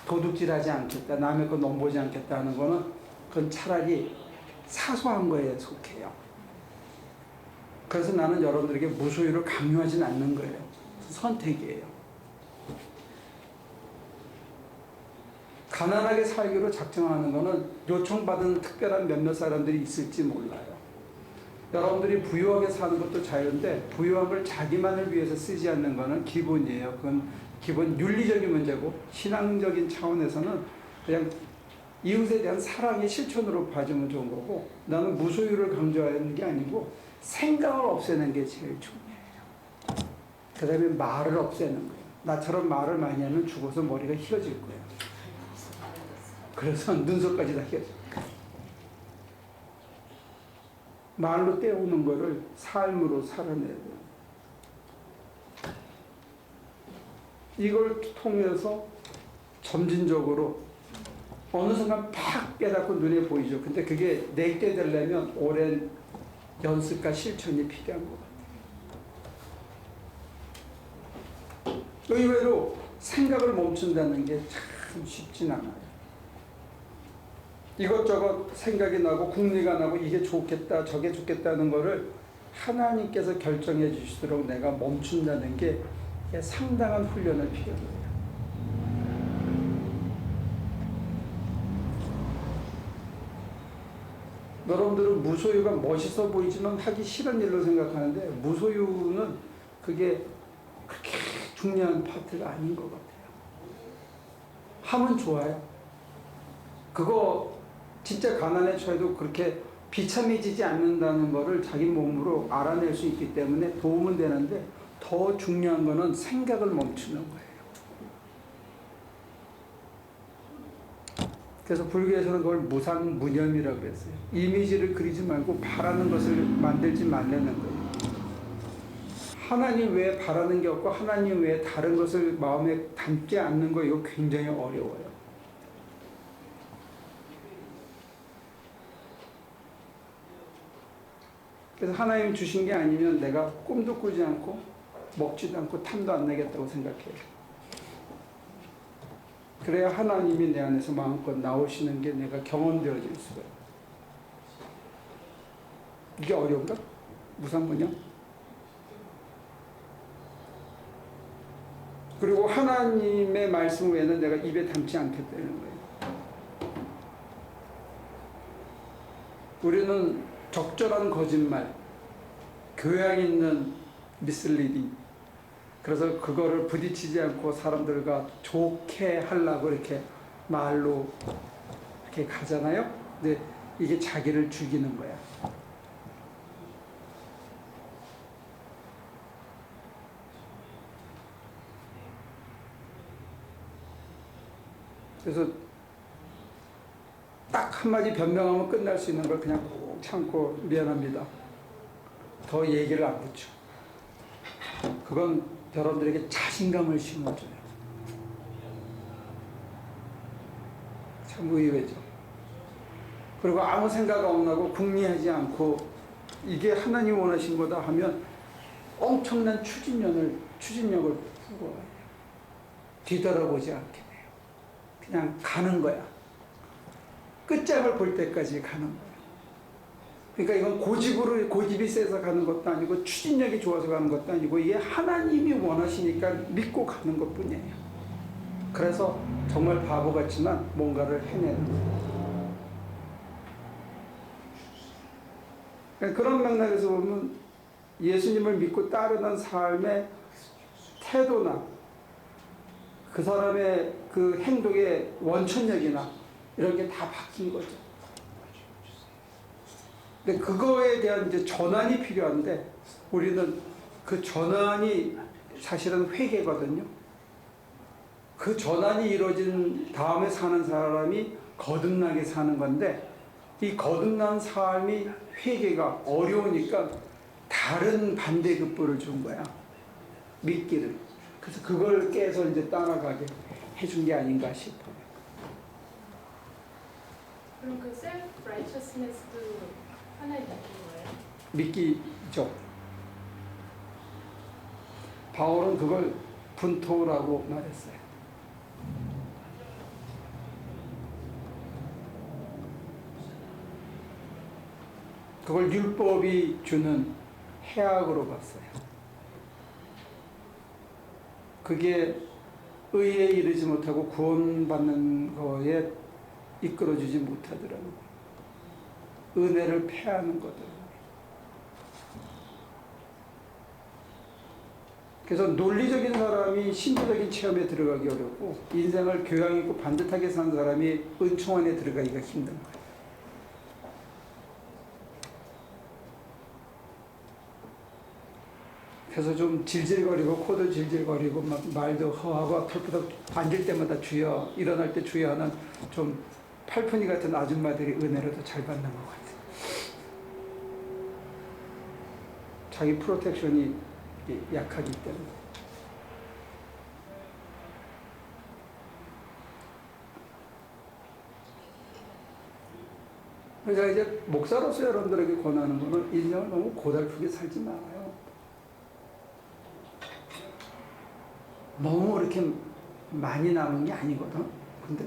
도둑질하지 않겠다. 남의 거 넘보지 않겠다 하는 거는 그건 차라리 사소한 거에 속해요. 그래서 나는 여러분들에게 무소유를 강요하진 않는 거예요. 선택이에요. 가난하게 살기로 작정하는 거는 요청받은 특별한 몇몇 사람들이 있을지 몰라요. 여러분들이 부유하게 사는 것도 자유인데 부유한 걸 자기만을 위해서 쓰지 않는 거는 기본이에요. 그건 기본 윤리적인 문제고 신앙적인 차원에서는 그냥 이웃에 대한 사랑의 실천으로 봐주면 좋은 거고, 나는 무소유를 강조하는 게 아니고 생각을 없애는 게 제일 중요해요. 그 다음에 말을 없애는 거예요. 나처럼 말을 많이 하면 죽어서 머리가 휘어질 거예요. 그래서 눈썹까지 다 휘어질 거예요. 말로 때우는 거를 삶으로 살아내야 돼요. 이걸 통해서 점진적으로 어느 순간 팍 깨닫고 눈에 보이죠. 근데 그게 내게 되려면 오랜 연습과 실천이 필요한 것 같아요. 의외로 생각을 멈춘다는 게 참 쉽진 않아요. 이것저것 생각이 나고 궁리가 나고 이게 좋겠다 저게 좋겠다는 거를 하나님께서 결정해 주시도록 내가 멈춘다는 게 상당한 훈련을 필요해요. 여러분들은 무소유가 멋있어 보이지만 하기 싫은 일로 생각하는데 무소유는 그게 그렇게 중요한 파트가 아닌 것 같아요. 하면 좋아요. 그거 진짜 가난에 처해도 그렇게 비참해지지 않는다는 거를 자기 몸으로 알아낼 수 있기 때문에 도움은 되는데 더 중요한 거는 생각을 멈추는 거예요. 그래서 불교에서는 그걸 무상무념이라고 했어요. 이미지를 그리지 말고 바라는 것을 만들지 말라는 거예요. 하나님 외에 바라는 게 없고 하나님 외에 다른 것을 마음에 담지 않는 거 이거 굉장히 어려워요. 그래서 하나님 주신 게 아니면 내가 꿈도 꾸지 않고 먹지도 않고 탐도 안 나겠다고 생각해요. 그래야 하나님이 내 안에서 마음껏 나오시는 게 내가 경험되어질 수가 있어요. 이게 어려운가? 무상무념? 그리고 하나님의 말씀 외에는 내가 입에 담지 않겠다는 거예요. 우리는 적절한 거짓말, 교양 있는 미슬리딩, 그래서 그거를 부딪히지 않고 사람들과 좋게 하려고 이렇게 말로 이렇게 가잖아요. 근데 이게 자기를 죽이는 거야. 그래서 딱 한마디 변명하면 끝날 수 있는 걸 그냥 꼭 참고 미안합니다. 더 얘기를 안 붙여. 그건 여러분들에게 자신감을 심어줘요. 참 의외죠. 그리고 아무 생각 안 나고 궁리하지 않고 이게 하나님 원하신 거다 하면 엄청난 추진력을 부어요. 뒤돌아보지 않게 돼요. 그냥 가는 거야. 끝장을 볼 때까지 가는 거야. 그러니까 이건 고집이 세서 가는 것도 아니고 추진력이 좋아서 가는 것도 아니고 이게 하나님이 원하시니까 믿고 가는 것 뿐이에요. 그래서 정말 바보 같지만 뭔가를 해내는 거예요. 그러니까 그런 맥락에서 보면 예수님을 믿고 따르는 삶의 태도나 그 사람의 그 행동의 원천력이나 이런 게 다 바뀐 거죠. 근데 그거에 대한 이제 전환이 필요한데 우리는 그 전환이 사실은 회개거든요. 그 전환이 이루어진 다음에 사는 사람이 거듭나게 사는 건데 이 거듭난 삶이 회개가 어려우니까 다른 반대급부를 준 거야. 믿기를. 그래서 그걸 깨서 이제 따라가게 해준 게 아닌가 싶어요. 그럼 그 self righteousness도 하나의 느낀 거예요? 믿기죠. 바울은 그걸 분토라고 말했어요. 그걸 율법이 주는 해악으로 봤어요. 그게 의에 이르지 못하고 구원받는 거에 이끌어주지 못하더라고요. 은혜를 패하는 거더라고요. 그래서 논리적인 사람이 신비적인 체험에 들어가기 어렵고 인생을 교양 있고 반듯하게 사는 사람이 은총 안에 들어가기가 힘든 거예요. 그래서 좀 질질거리고 코도 질질거리고 막 말도 허하고 털푸덕 앉을 때마다 주여 일어날 때 주여 하는 좀 팔푼이 같은 아줌마들이 은혜를 더 잘 받는 것 같아요. 자기 프로텍션이 약하기 때문에. 그래서 이제 목사로서 여러분들에게 권하는 거는 인생을 너무 고달프게 살지 말아요. 너무 이렇게 많이 남은 게 아니거든. 근데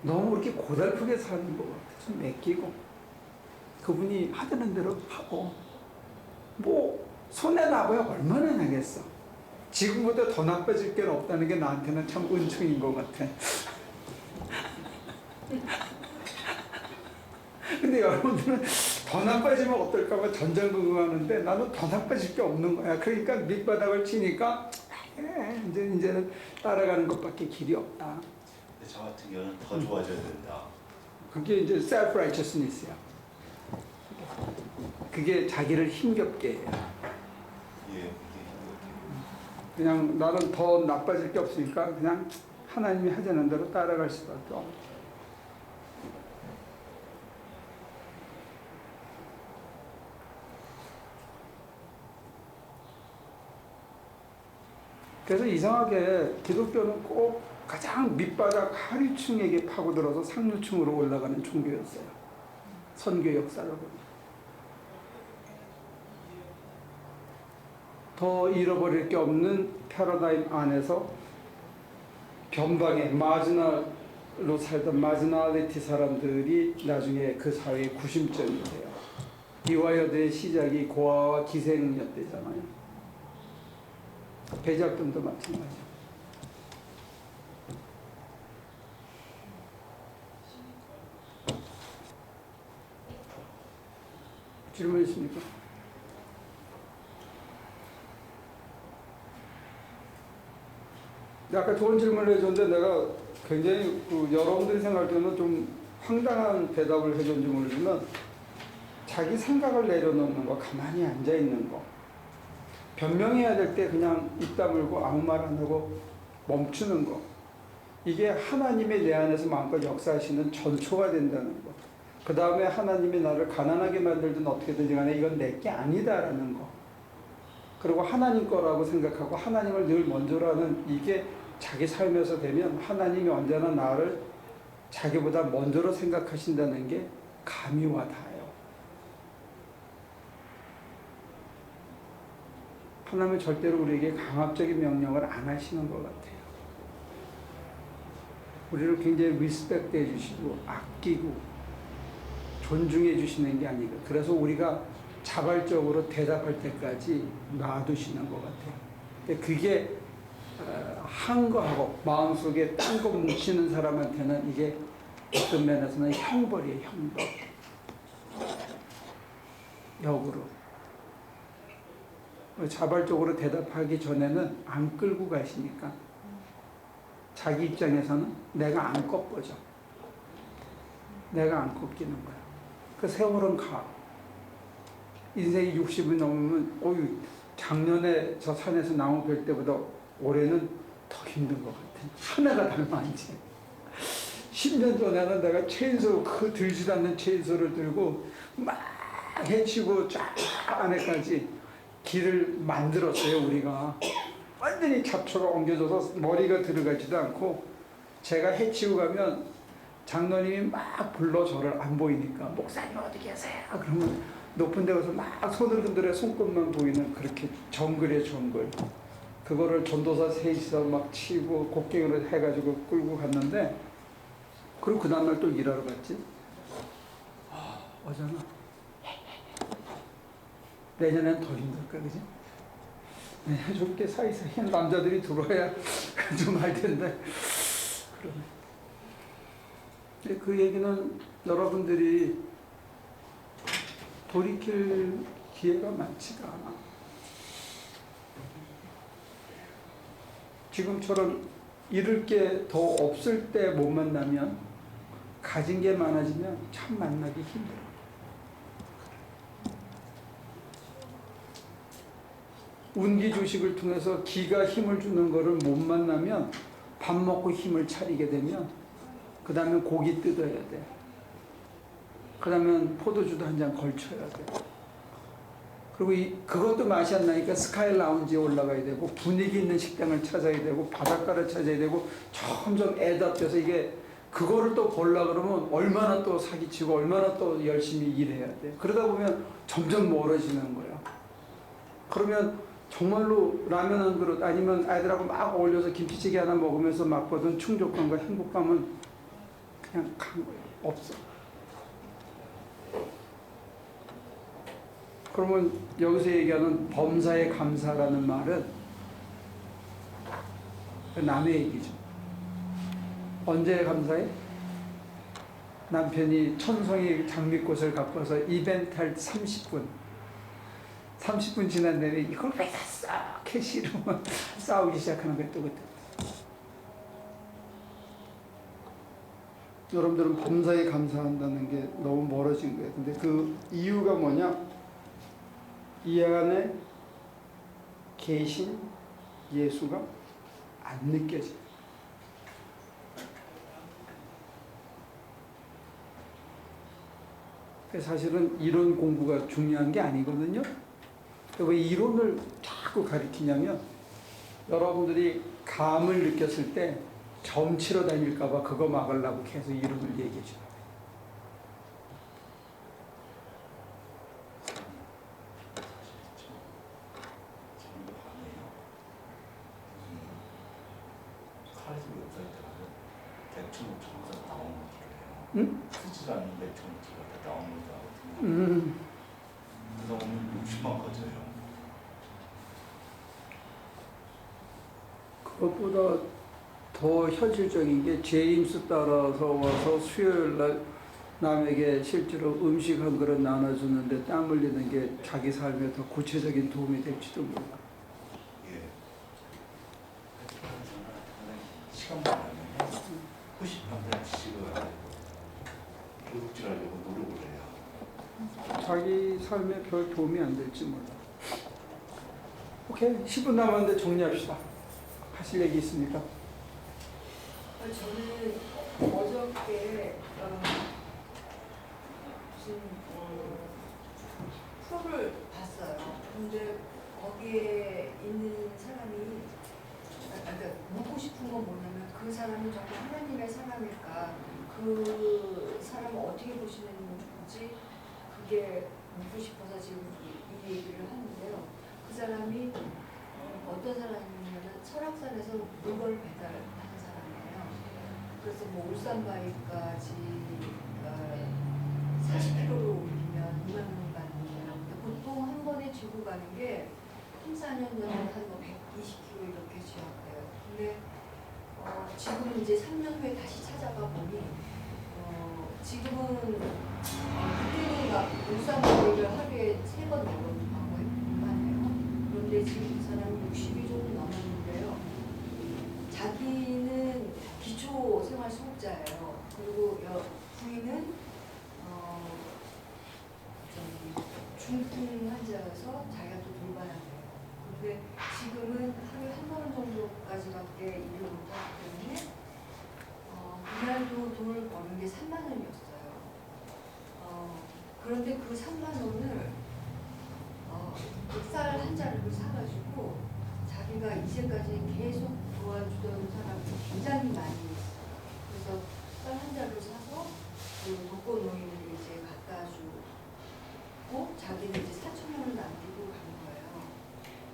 너무 이렇게 고달프게 사는 것 같아. 좀 맡기고 그분이 하자는 대로 하고 뭐 손해 나고야 얼마나 나겠어. 지금보다 더 나빠질 게 없다는 게 나한테는 참 은총인 것 같아. 근데 여러분들은 더 나빠지면 어떨까 봐 전전긍긍하는데 나는 더 나빠질 게 없는 거야. 그러니까 밑바닥을 치니까 이제는 따라가는 것밖에 길이 없다. 근데 저 같은 경우는 더 좋아져야 된다. 그게 이제 self righteousness야. 그게 자기를 힘겹게 해요. 예, 그냥 나는 더 나빠질 게 없으니까 그냥 하나님이 하자는 대로 따라갈 수밖에 없어. 그래서 이상하게 기독교는 꼭 가장 밑바닥 하류층에게 파고들어서 상류층으로 올라가는 종교였어요. 선교 역사를 보면. 더 잃어버릴 게 없는 패러다임 안에서 변방의 마지널로 살던 마지널리티 사람들이 나중에 그 사회의 구심점이 돼요. 이화여대의 시작이 고아와 기생였대잖아요. 배작금도 마찬가지죠. 질문 있습니까? 아까 좋은 질문을 해줬는데 내가 굉장히 여러분들이 생각할 때는 좀 황당한 대답을 해줬는지 모르지만 자기 생각을 내려놓는 거, 가만히 앉아있는 거, 변명해야 될 때 그냥 입 다물고 아무 말 안 하고 멈추는 거, 이게 하나님의 내 안에서 마음껏 역사하시는 전초가 된다는 거. 그 다음에 하나님이 나를 가난하게 만들든 어떻게든지 간에 이건 내 게 아니다라는 거. 그리고 하나님 거라고 생각하고 하나님을 늘 먼저라는 이게 자기 삶에서 되면 하나님이 언제나 나를 자기보다 먼저로 생각하신다는 게 감이 와닿아요. 하나님은 절대로 우리에게 강압적인 명령을 안 하시는 것 같아요. 우리를 굉장히 리스펙트해 주시고 아끼고 존중해 주시는 게 아니고, 그래서 우리가 자발적으로 대답할 때까지 놔두시는 것 같아요. 근데 그게 한 거하고 마음속에 딴 거 뭉치는 사람한테는 이게 어떤 면에서는 형벌이에요. 형벌. 역으로. 자발적으로 대답하기 전에는 안 끌고 가시니까 자기 입장에서는 내가 안 꺾어져. 내가 안 꺾이는 거야. 그 세월은 가. 인생이 60이 넘으면 어유 작년에 저 산에서 나무 벨 때보다 올해는 더 힘든 것 같아. 한 해가 닮아있지. 10년 전에는 내가 체인소, 그 들지도 않는 체인소를 들고 막 해치고 쫙 안에까지 길을 만들었어요. 우리가 완전히 잡초가 엉겨져서 머리가 들어가지도 않고, 제가 해치고 가면 장로님이 막 불러 저를 안 보이니까 목사님 어디 계세요? 그러면 높은 데 가서 막 손을 흔들어 손끝만 보이는 그렇게 정글의 정글. 그거를 전도사 셋이서 막 치고 곡괭이로 해가지고 끌고 갔는데, 그리고 그 다음날 또 일하러 갔지. 어쩌나 내년엔 더 힘들까, 그지? 네, 좀 이렇게 사이사이에 남자들이 들어야 좀 할 텐데. 그러네. 그 얘기는 여러분들이 돌이킬 기회가 많지가 않아. 지금처럼 잃을 게 더 없을 때 못 만나면, 가진 게 많아지면 참 만나기 힘들어. 운기 주식을 통해서 기가 힘을 주는 거를 못 만나면, 밥 먹고 힘을 차리게 되면 그 다음에 고기 뜯어야 돼. 그 다음에 포도주도 한 잔 걸쳐야 돼. 그리고 그것도 맛이 안 나니까 스카이 라운지에 올라가야 되고, 분위기 있는 식당을 찾아야 되고, 바닷가를 찾아야 되고, 점점 애답돼서 이게 그거를 또 보려고 그러면 얼마나 또 사기치고 얼마나 또 열심히 일해야 돼. 그러다 보면 점점 멀어지는 거야. 그러면 정말로 라면 한 그릇 아니면 아이들하고 막 어울려서 김치찌개 하나 먹으면서 맛보던 충족감과 행복감은 그냥 간 거예요. 없어. 그러면 여기서 얘기하는 범사에 감사라는 말은 남의 얘기죠. 언제 감사해? 남편이 천송이 장미꽃을 갖고 와서 이벤트 할 30분 지난 다음에 이걸 왜 샀어? 캐시로만 싸우기 시작하는 거예요. 또 그때. 여러분들은 범사에 감사한다는 게 너무 멀어진 거예요. 근데 그 이유가 뭐냐? 이 안에 계신 예수가 안 느껴져요. 사실은 이론 공부가 중요한 게 아니거든요. 왜 이론을 자꾸 가르치냐면, 여러분들이 감을 느꼈을 때 점치러 다닐까봐 그거 막으려고 계속 이름을 얘기해 줘요. 저는 밤에요. 카리스마 역사에 들어가서 대충 항상 나오는 거예요. 응? 크지도 않은 대충가 다 나오는 거거든요. 그러다 보면 60만 거져요. 그것보다 더 현실적인 게 제임스 따라서 와서 수요일 날 남에게 실제로 음식 한 그릇 나눠주는데 땀 흘리는 게 자기 삶에 더 구체적인 도움이 될지도 몰라. 예. 시간만 나면 후식한테 지식을 교육질하려고 노력을 해요. 자기 삶에 별 도움이 안 될지 몰라. 오케이, 10분 남았는데 정리합시다. 하실 얘기 있습니까? 저는 어저께 무슨 프로를 봤어요. 근데 거기에 있는 사람이 그러니까 묻고 싶은 건 뭐냐면 그 사람이 정말 하나님의 사람일까? 그 사람을 어떻게 보시는지 그게 묻고 싶어서 지금 이 얘기를 하는데요. 그 사람이 어떤 사람이냐면 설악산에서 물건을 배달하는 사람이에요. 그래서 뭐 울산바위까지 40km로 옮기면 2만 원 받는 거예요. 보통 한 번에 지고 가는 게 3, 4년 전에 한뭐 120km 이렇게 지었대요. 근데 지금은 이제 3년 후에 다시 찾아가 보니 지금은 그때는 막 울산바위를 하루에 3번 내려가고 했만해요. 그런데 지금 이 사람이 60이 조금 넘었는데요. 자기는 기초 생활 수급자예요. 그리고 부인은 중풍 환자여서 자기가 또 돌봐야 돼요. 근데 지금은 하루에 한 번 정도까지밖에 일을 못하기 때문에 그날도 돈을 버는 게 3만 원이었어요. 그런데 그 3만 원을 쌀 한 자루를 사가지고 자기가 이제까지 계속 도와주던 사람이 굉장히 많이 있어요. 그래서 쌀 한 자루를 사서 그 독거노인을 이제 갖다 주고 자기는 이제 4,000원 원을 남기고 간 거예요.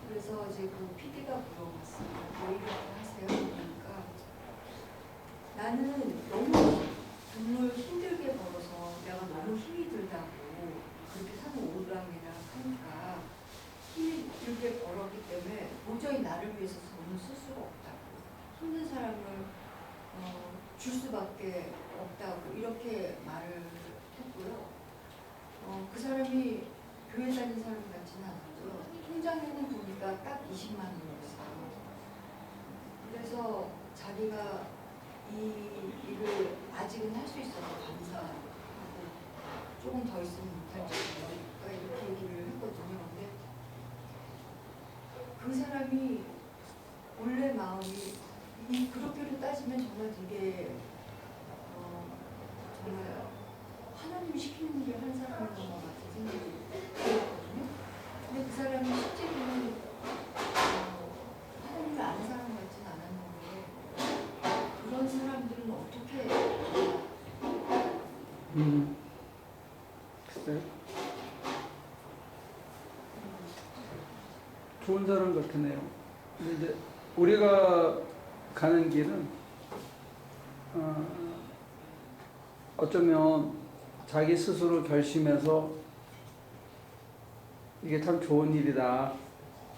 그래서 이제 그 PD가 물어봤어요. 왜 이렇게 하세요? 그러니까 나는 너무 돈을 힘들게 벌어서 내가 너무 힘이 들다고 그렇게 사는 오르락내락 하니까 힘이 들게 벌었기 때문에 도저히 나를 위해서 돈을 쓸 수가 없다고 힘든 사람을 줄 수밖에 없다고 이렇게 말을 했고요. 그 사람이 교회 다니는 사람 같지는 않았고요. 통장에는 보니까 딱 20만 원이었어요. 그래서 자기가 이 일을 아직은 할 수 있어서 감사하고 조금 더 있으면 못할 정도니까 이렇게 얘기를 했거든요. 근데 그 사람이 원래 마음이 그렇게로 따지면 정말 되게 정말 하나님이 시키는 일을 한 사람인 것 같은 생각이 들었거든요. 근데 그 사람이 실제로는 하나님을 아는 사람 같진 않았는데 그런 사람들은 어떻게 글쎄요. 좋은 사람 같으네요. 근데 이제 우리가 가는 길은 어쩌면 자기 스스로 결심해서 이게 참 좋은 일이다.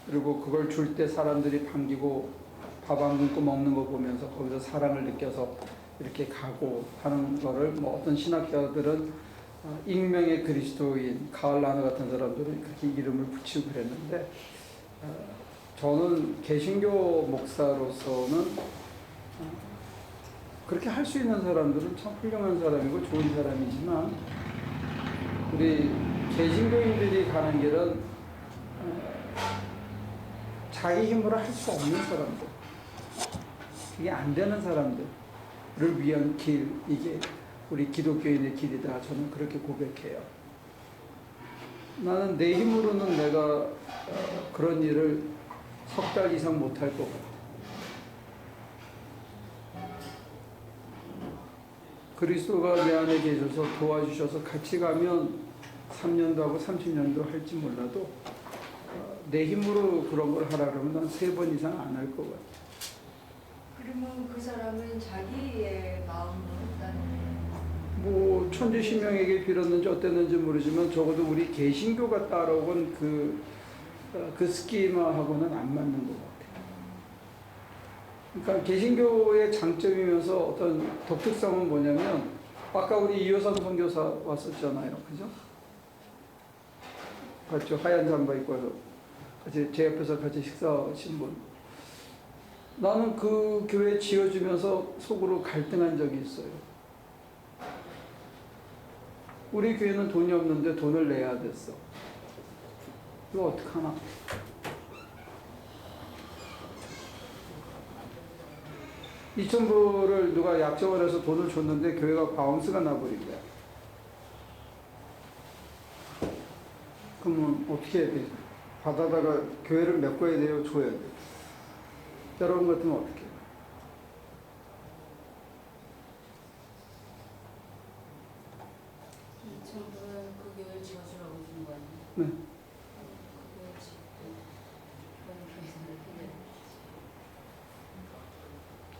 그리고 그걸 줄 때 사람들이 반기고 밥 한 공기 먹는 거 보면서 거기서 사랑을 느껴서 이렇게 가고 하는 거를 뭐 어떤 신학자들은 익명의 그리스도인 가을나느 같은 사람들은 그렇게 이름을 붙이고 그랬는데 저는 개신교 목사로서는 그렇게 할 수 있는 사람들은 참 훌륭한 사람이고 좋은 사람이지만 우리 개신교인들이 가는 길은 자기 힘으로 할 수 없는 사람들, 그게 안 되는 사람들을 위한 길, 이게 우리 기독교인의 길이다. 저는 그렇게 고백해요. 나는 내 힘으로는 내가 그런 일을 석 달 이상 못할 것 같아. 그리스도가 내 안에 계셔서 도와주셔서 같이 가면 3년도 하고 30년도 할지 몰라도 내 힘으로 그런 걸 하라 그러면 난 3번 이상 안 할 것 같아. 그러면 그 사람은 자기의 마음으로 했다는 뭐 천지신명에게 빌었는지 어땠는지 모르지만 적어도 우리 개신교가 따라온 그 스키마하고는 안 맞는 것 같아요. 그러니까 개신교의 장점이면서 어떤 독특성은 뭐냐면 아까 우리 이효선 선교사 왔었잖아요, 그죠? 같이 하얀 잠바 입고 와서 같이 제 옆에서 같이 식사하신 분. 나는 그 교회 지어주면서 속으로 갈등한 적이 있어요. 우리 교회는 돈이 없는데 돈을 내야 됐어. 이거 어떡하나? $2,000불을 누가 약정을 해서 돈을 줬는데 교회가 바운스가 나버린 거야. 그러면 어떻게 해야 돼? 받아다가 교회를 메꿔야 돼요? 줘야 돼요? 여러분 같으면 어떻게 해요? 전부는 그 교회를 지어주라고 준 거 아니에요? 네. 그 교회 짓고 그런 교회에서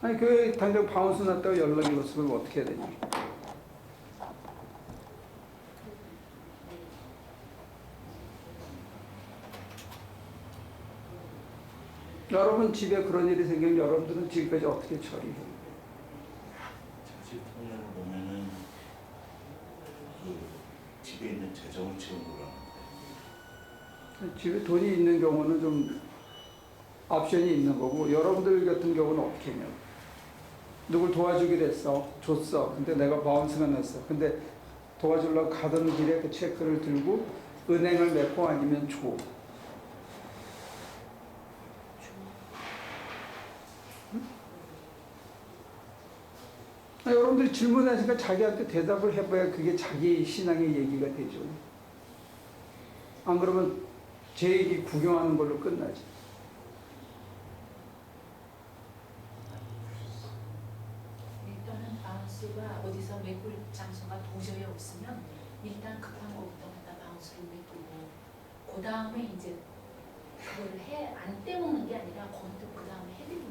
아니 교회 당장 바운스 났다고 연락이 왔으면 어떻게 해야 되냐? 여러분 집에 그런 일이 생기면 여러분들은 지금까지 어떻게 처리해요? 자식 통일을 보면은 그 집에 있는 재정을 채우더라고요. 집에 돈이 있는 경우는 좀 옵션이 있는 거고 여러분들 같은 경우는 어떻게 했냐? 누굴 도와주기로 했어. 줬어. 근데 내가 바운스가 났어. 근데 도와주려고 가던 길에 그 체크를 들고 은행을 맺고 아니면 줘. 여러분들이 질문하시니까 자기한테 대답을 해봐야 그게 자기 신앙의 얘기가 되죠. 안 그러면 제 얘기 구경하는 걸로 끝나지. 일단은 바운스가 어디서 메꿀 장소가 도저히 없으면 일단 급한 거부터 갖다 바운스를 메꾸고 그 다음에 이제 그거를 안 떼우는 게 아니라 그것도 그 다음에 해드리는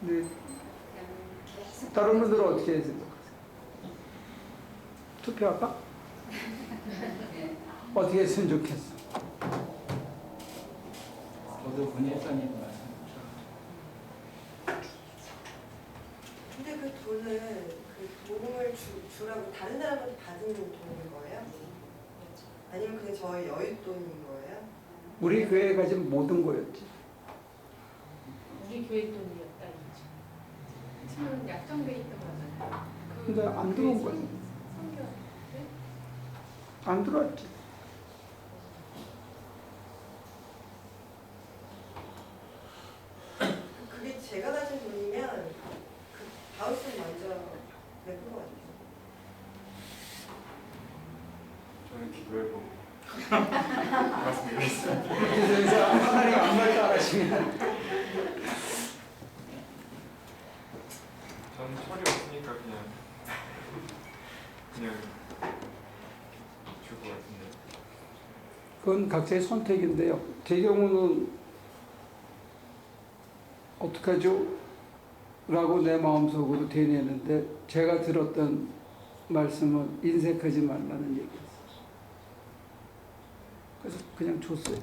거예요. 네. 다른 분들은 어떻게 생각하세요? 투표할까? 어떻게 했으면 좋겠어? 저도 권예사님 말씀. 근데 그 돈을 그 도움을 주라고 다른 사람한테 받은 돈인 거예요? 아니면 그게 저의 여윳돈인 거예요? 우리 교회에 가진 모든 거였지. 우리 교회 돈이었다 이거죠. 지금 약정돼 있던 거잖아요. 근데 안 들어온 거지. 성교. 안 들어왔지. 그게 제가 가진 돈이면 그 바우스 먼저 메꾼 것 같아요. 저는 기도해보고 말씀드리겠습니다. 그래서 하나님 안 말따라하시면 저는 철이 없으니까 그냥 줄 것 같은데. 그건 각자의 선택인데요. 제 경우는 어떡하죠? 라고 내 마음속으로 되뇌는데 제가 들었던 말씀은 인색하지 말라는 얘기였어요. 그래서 그냥 줬어요.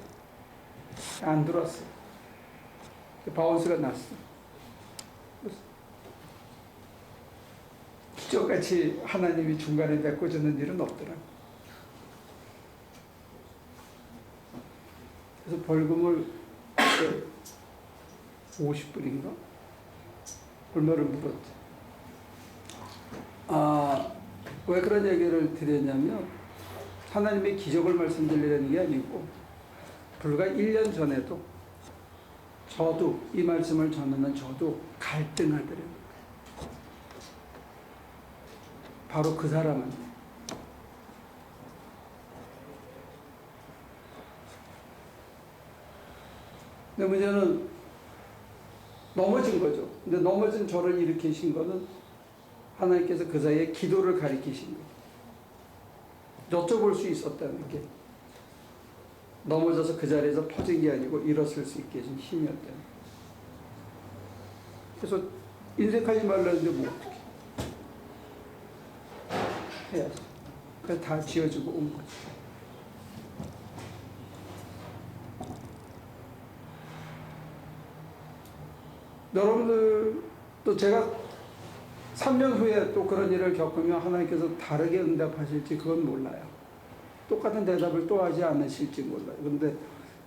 안 들어왔어요. 바운스가 났어. 기적같이 하나님이 중간에 메꿔주는 일은 없더라. 그래서 벌금을 50불인가? 얼마를 물었지. 왜 그런 얘기를 드렸냐면 하나님의 기적을 말씀드리려는 게 아니고 불과 1년 전에도 저도 이 말씀을 전하는 저도 갈등하더래요. 바로 그 사람한테. 근데 문제는 넘어진 거죠. 근데 넘어진 저를 일으키신 거는 하나님께서 그 사이에 기도를 가리키신 거예요. 여쭤볼 수 있었다는 게 넘어져서 그 자리에서 퍼진 게 아니고 일어설 수 있게 해준 힘이었다는 거예요. 그래서 인색하지 말라는데 뭐 어떻게 해야지. 그래서 다 지어주고 온 거지. 여러분들 또 제가 3년 후에 또 그런 일을 겪으면 하나님께서 다르게 응답하실지 그건 몰라요. 똑같은 대답을 또 하지 않으실지 몰라요. 그런데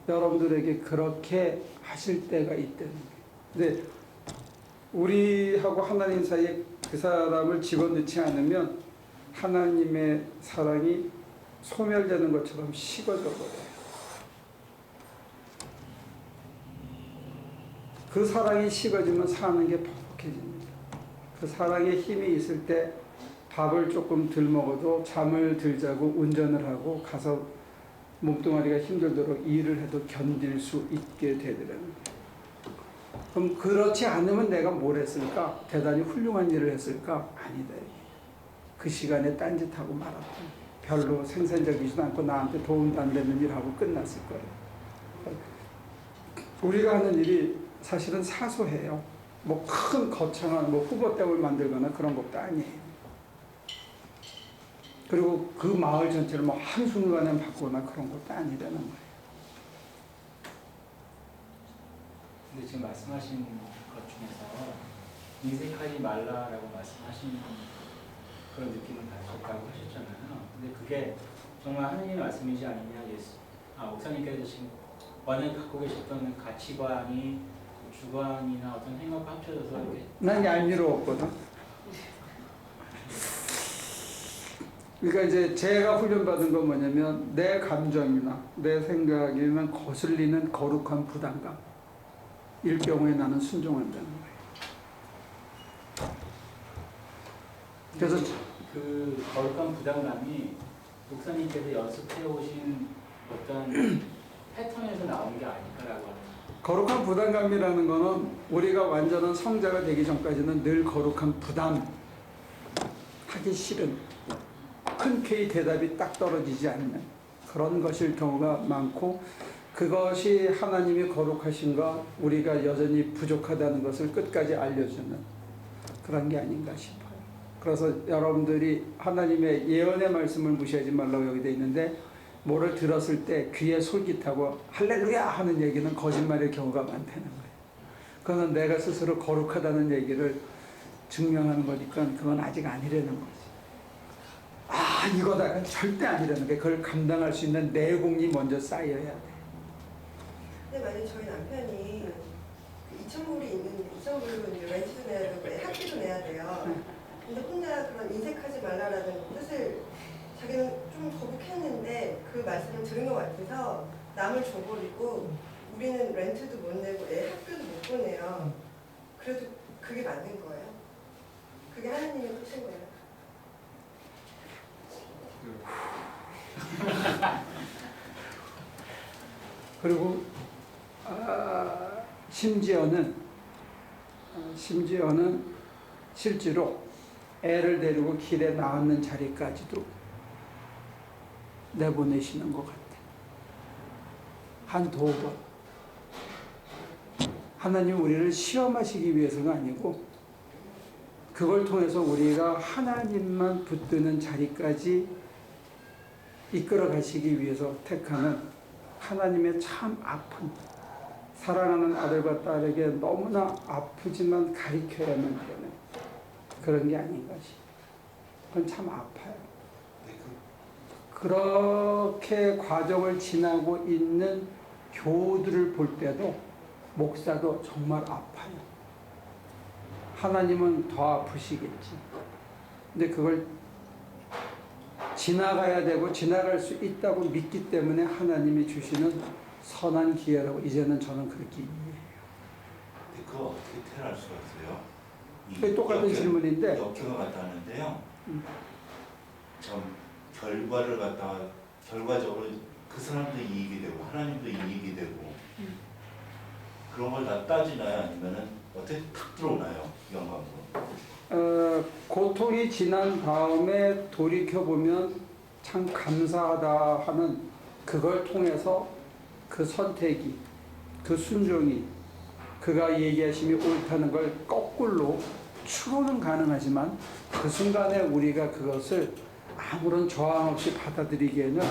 여러분들에게 그렇게 하실 때가 있다는 거예요. 근데 우리하고 하나님 사이에 그 사람을 집어넣지 않으면 하나님의 사랑이 소멸되는 것처럼 식어져 버려요. 그 사랑이 식어지면 사는 게 퍽퍽해집니다. 그 사랑의 힘이 있을 때 밥을 조금 덜 먹어도 잠을 덜 자고 운전을 하고 가서 몸뚱아리가 힘들도록 일을 해도 견딜 수 있게 되더라는 거예요. 그럼 그렇지 않으면 내가 뭘 했을까? 대단히 훌륭한 일을 했을까? 아니다. 그 시간에 딴짓하고 말았다. 별로 생산적이지도 않고 나한테 도움도 안 되는 일하고 끝났을 거예요. 우리가 하는 일이 사실은 사소해요. 뭐 큰 거창한 뭐 후보댐을 만들거나 그런 것도 아니에요. 그리고 그 마을 전체를 뭐 한순간에 바꾸거나 그런 것도 아니라는 거예요. 근데 지금 말씀하신 것 중에서 인색하지 말라라고 말씀하신 그런 느낌을 가졌다고 하셨잖아요. 근데 그게 정말 하나님의 말씀이지 않느냐. 목사님께서 지금 원래 갖고 계셨던 가치관이 주관이나 어떤 생각과 합쳐져서 이렇게 난 얄미워웠거든. 그러니까 이제 제가 훈련받은 건 뭐냐면 내 감정이나 내 생각이나 거슬리는 거룩한 부담감 일 경우에 나는 순종한다는 거예요. 그래서 그 거룩한 부담감이 목사님께서 연습해 오신 어떤 패턴에서 나온 게 아닐까라고 합니다. 거룩한 부담감이라는 거는 우리가 완전한 성자가 되기 전까지는 늘 거룩한 부담, 하기 싫은, 흔쾌히 대답이 딱 떨어지지 않는 그런 것일 경우가 많고, 그것이 하나님이 거룩하신가 우리가 여전히 부족하다는 것을 끝까지 알려주는 그런 게 아닌가 싶어요. 그래서 여러분들이 하나님의 예언의 말씀을 무시하지 말라고 여기 돼 있는데, 뭐를 들었을 때 귀에 솔깃하고 할렐루야 하는 얘기는 거짓말일 경우가 많다는 거예요. 그거는 내가 스스로 거룩하다는 얘기를 증명하는 거니까 그건 아직 아니라는 거지. 아, 이거다. 절대 아니라는 게, 그걸 감당할 수 있는 내공이 먼저 쌓여야 돼. 근데 만약에 저희 남편이 2,000불이 있는데 2,000불로 렌트도 내야 되고 학비도 내야 돼요. 근데 혼자 그런 인색하지 말라라는 뜻을 자기는 좀 거북했는데 그 말씀을 들은 것 같아서 남을 줘버리고 우리는 렌트도 못 내고 애 학교도 못 보내요. 그래도 그게 맞는 거예요? 그게 하나님의 뜻인 거예요? 그리고 심지어는 실제로 애를 데리고 길에 나왔는 자리까지도 내보내시는 것 같아. 한 2번. 하나님 우리를 시험하시기 위해서가 아니고 그걸 통해서 우리가 하나님만 붙드는 자리까지 이끌어 가시기 위해서 택하는 하나님의 참 아픈, 사랑하는 아들과 딸에게 너무나 아프지만 가리켜야만 되는 그런 게 아닌가 싶어요. 그건 참 아파요. 그렇게 과정을 지나고 있는 교우들을 볼 때도 목사도 정말 아파요. 하나님은 더 아프시겠지. 근데 그걸 지나가야 되고 지나갈 수 있다고 믿기 때문에 하나님이 주시는 선한 기회라고 이제는 저는 그렇게 이해해요. 근데 그거 어떻게 태어날 수가 있어요? 그게 똑같은 질문인데 역효가 같다는데요. 참 결과를 갖다가 결과적으로 그 사람도 이익이 되고 하나님도 이익이 되고 그런 걸 다 따지나요? 아니면은 어떻게 탁 들어오나요? 영감으로. 고통이 지난 다음에 돌이켜보면 참 감사하다 하는 그걸 통해서 그 선택이, 그 순종이, 그가 얘기하심이 옳다는 걸 거꾸로 추론은 가능하지만 그 순간에 우리가 그것을 아무런 저항 없이 받아들이기에는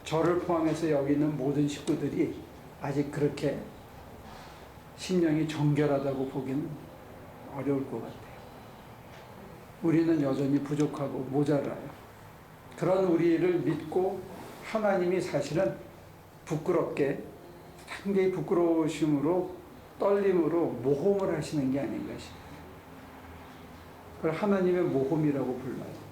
저를 포함해서 여기 있는 모든 식구들이 아직 그렇게 심령이 정결하다고 보기는 어려울 것 같아요. 우리는 여전히 부족하고 모자라요. 그런 우리를 믿고 하나님이 사실은 부끄럽게, 상당히 부끄러우심으로 떨림으로 모험을 하시는 게 아닌가 싶어요. 그걸 하나님의 모험이라고 불러요.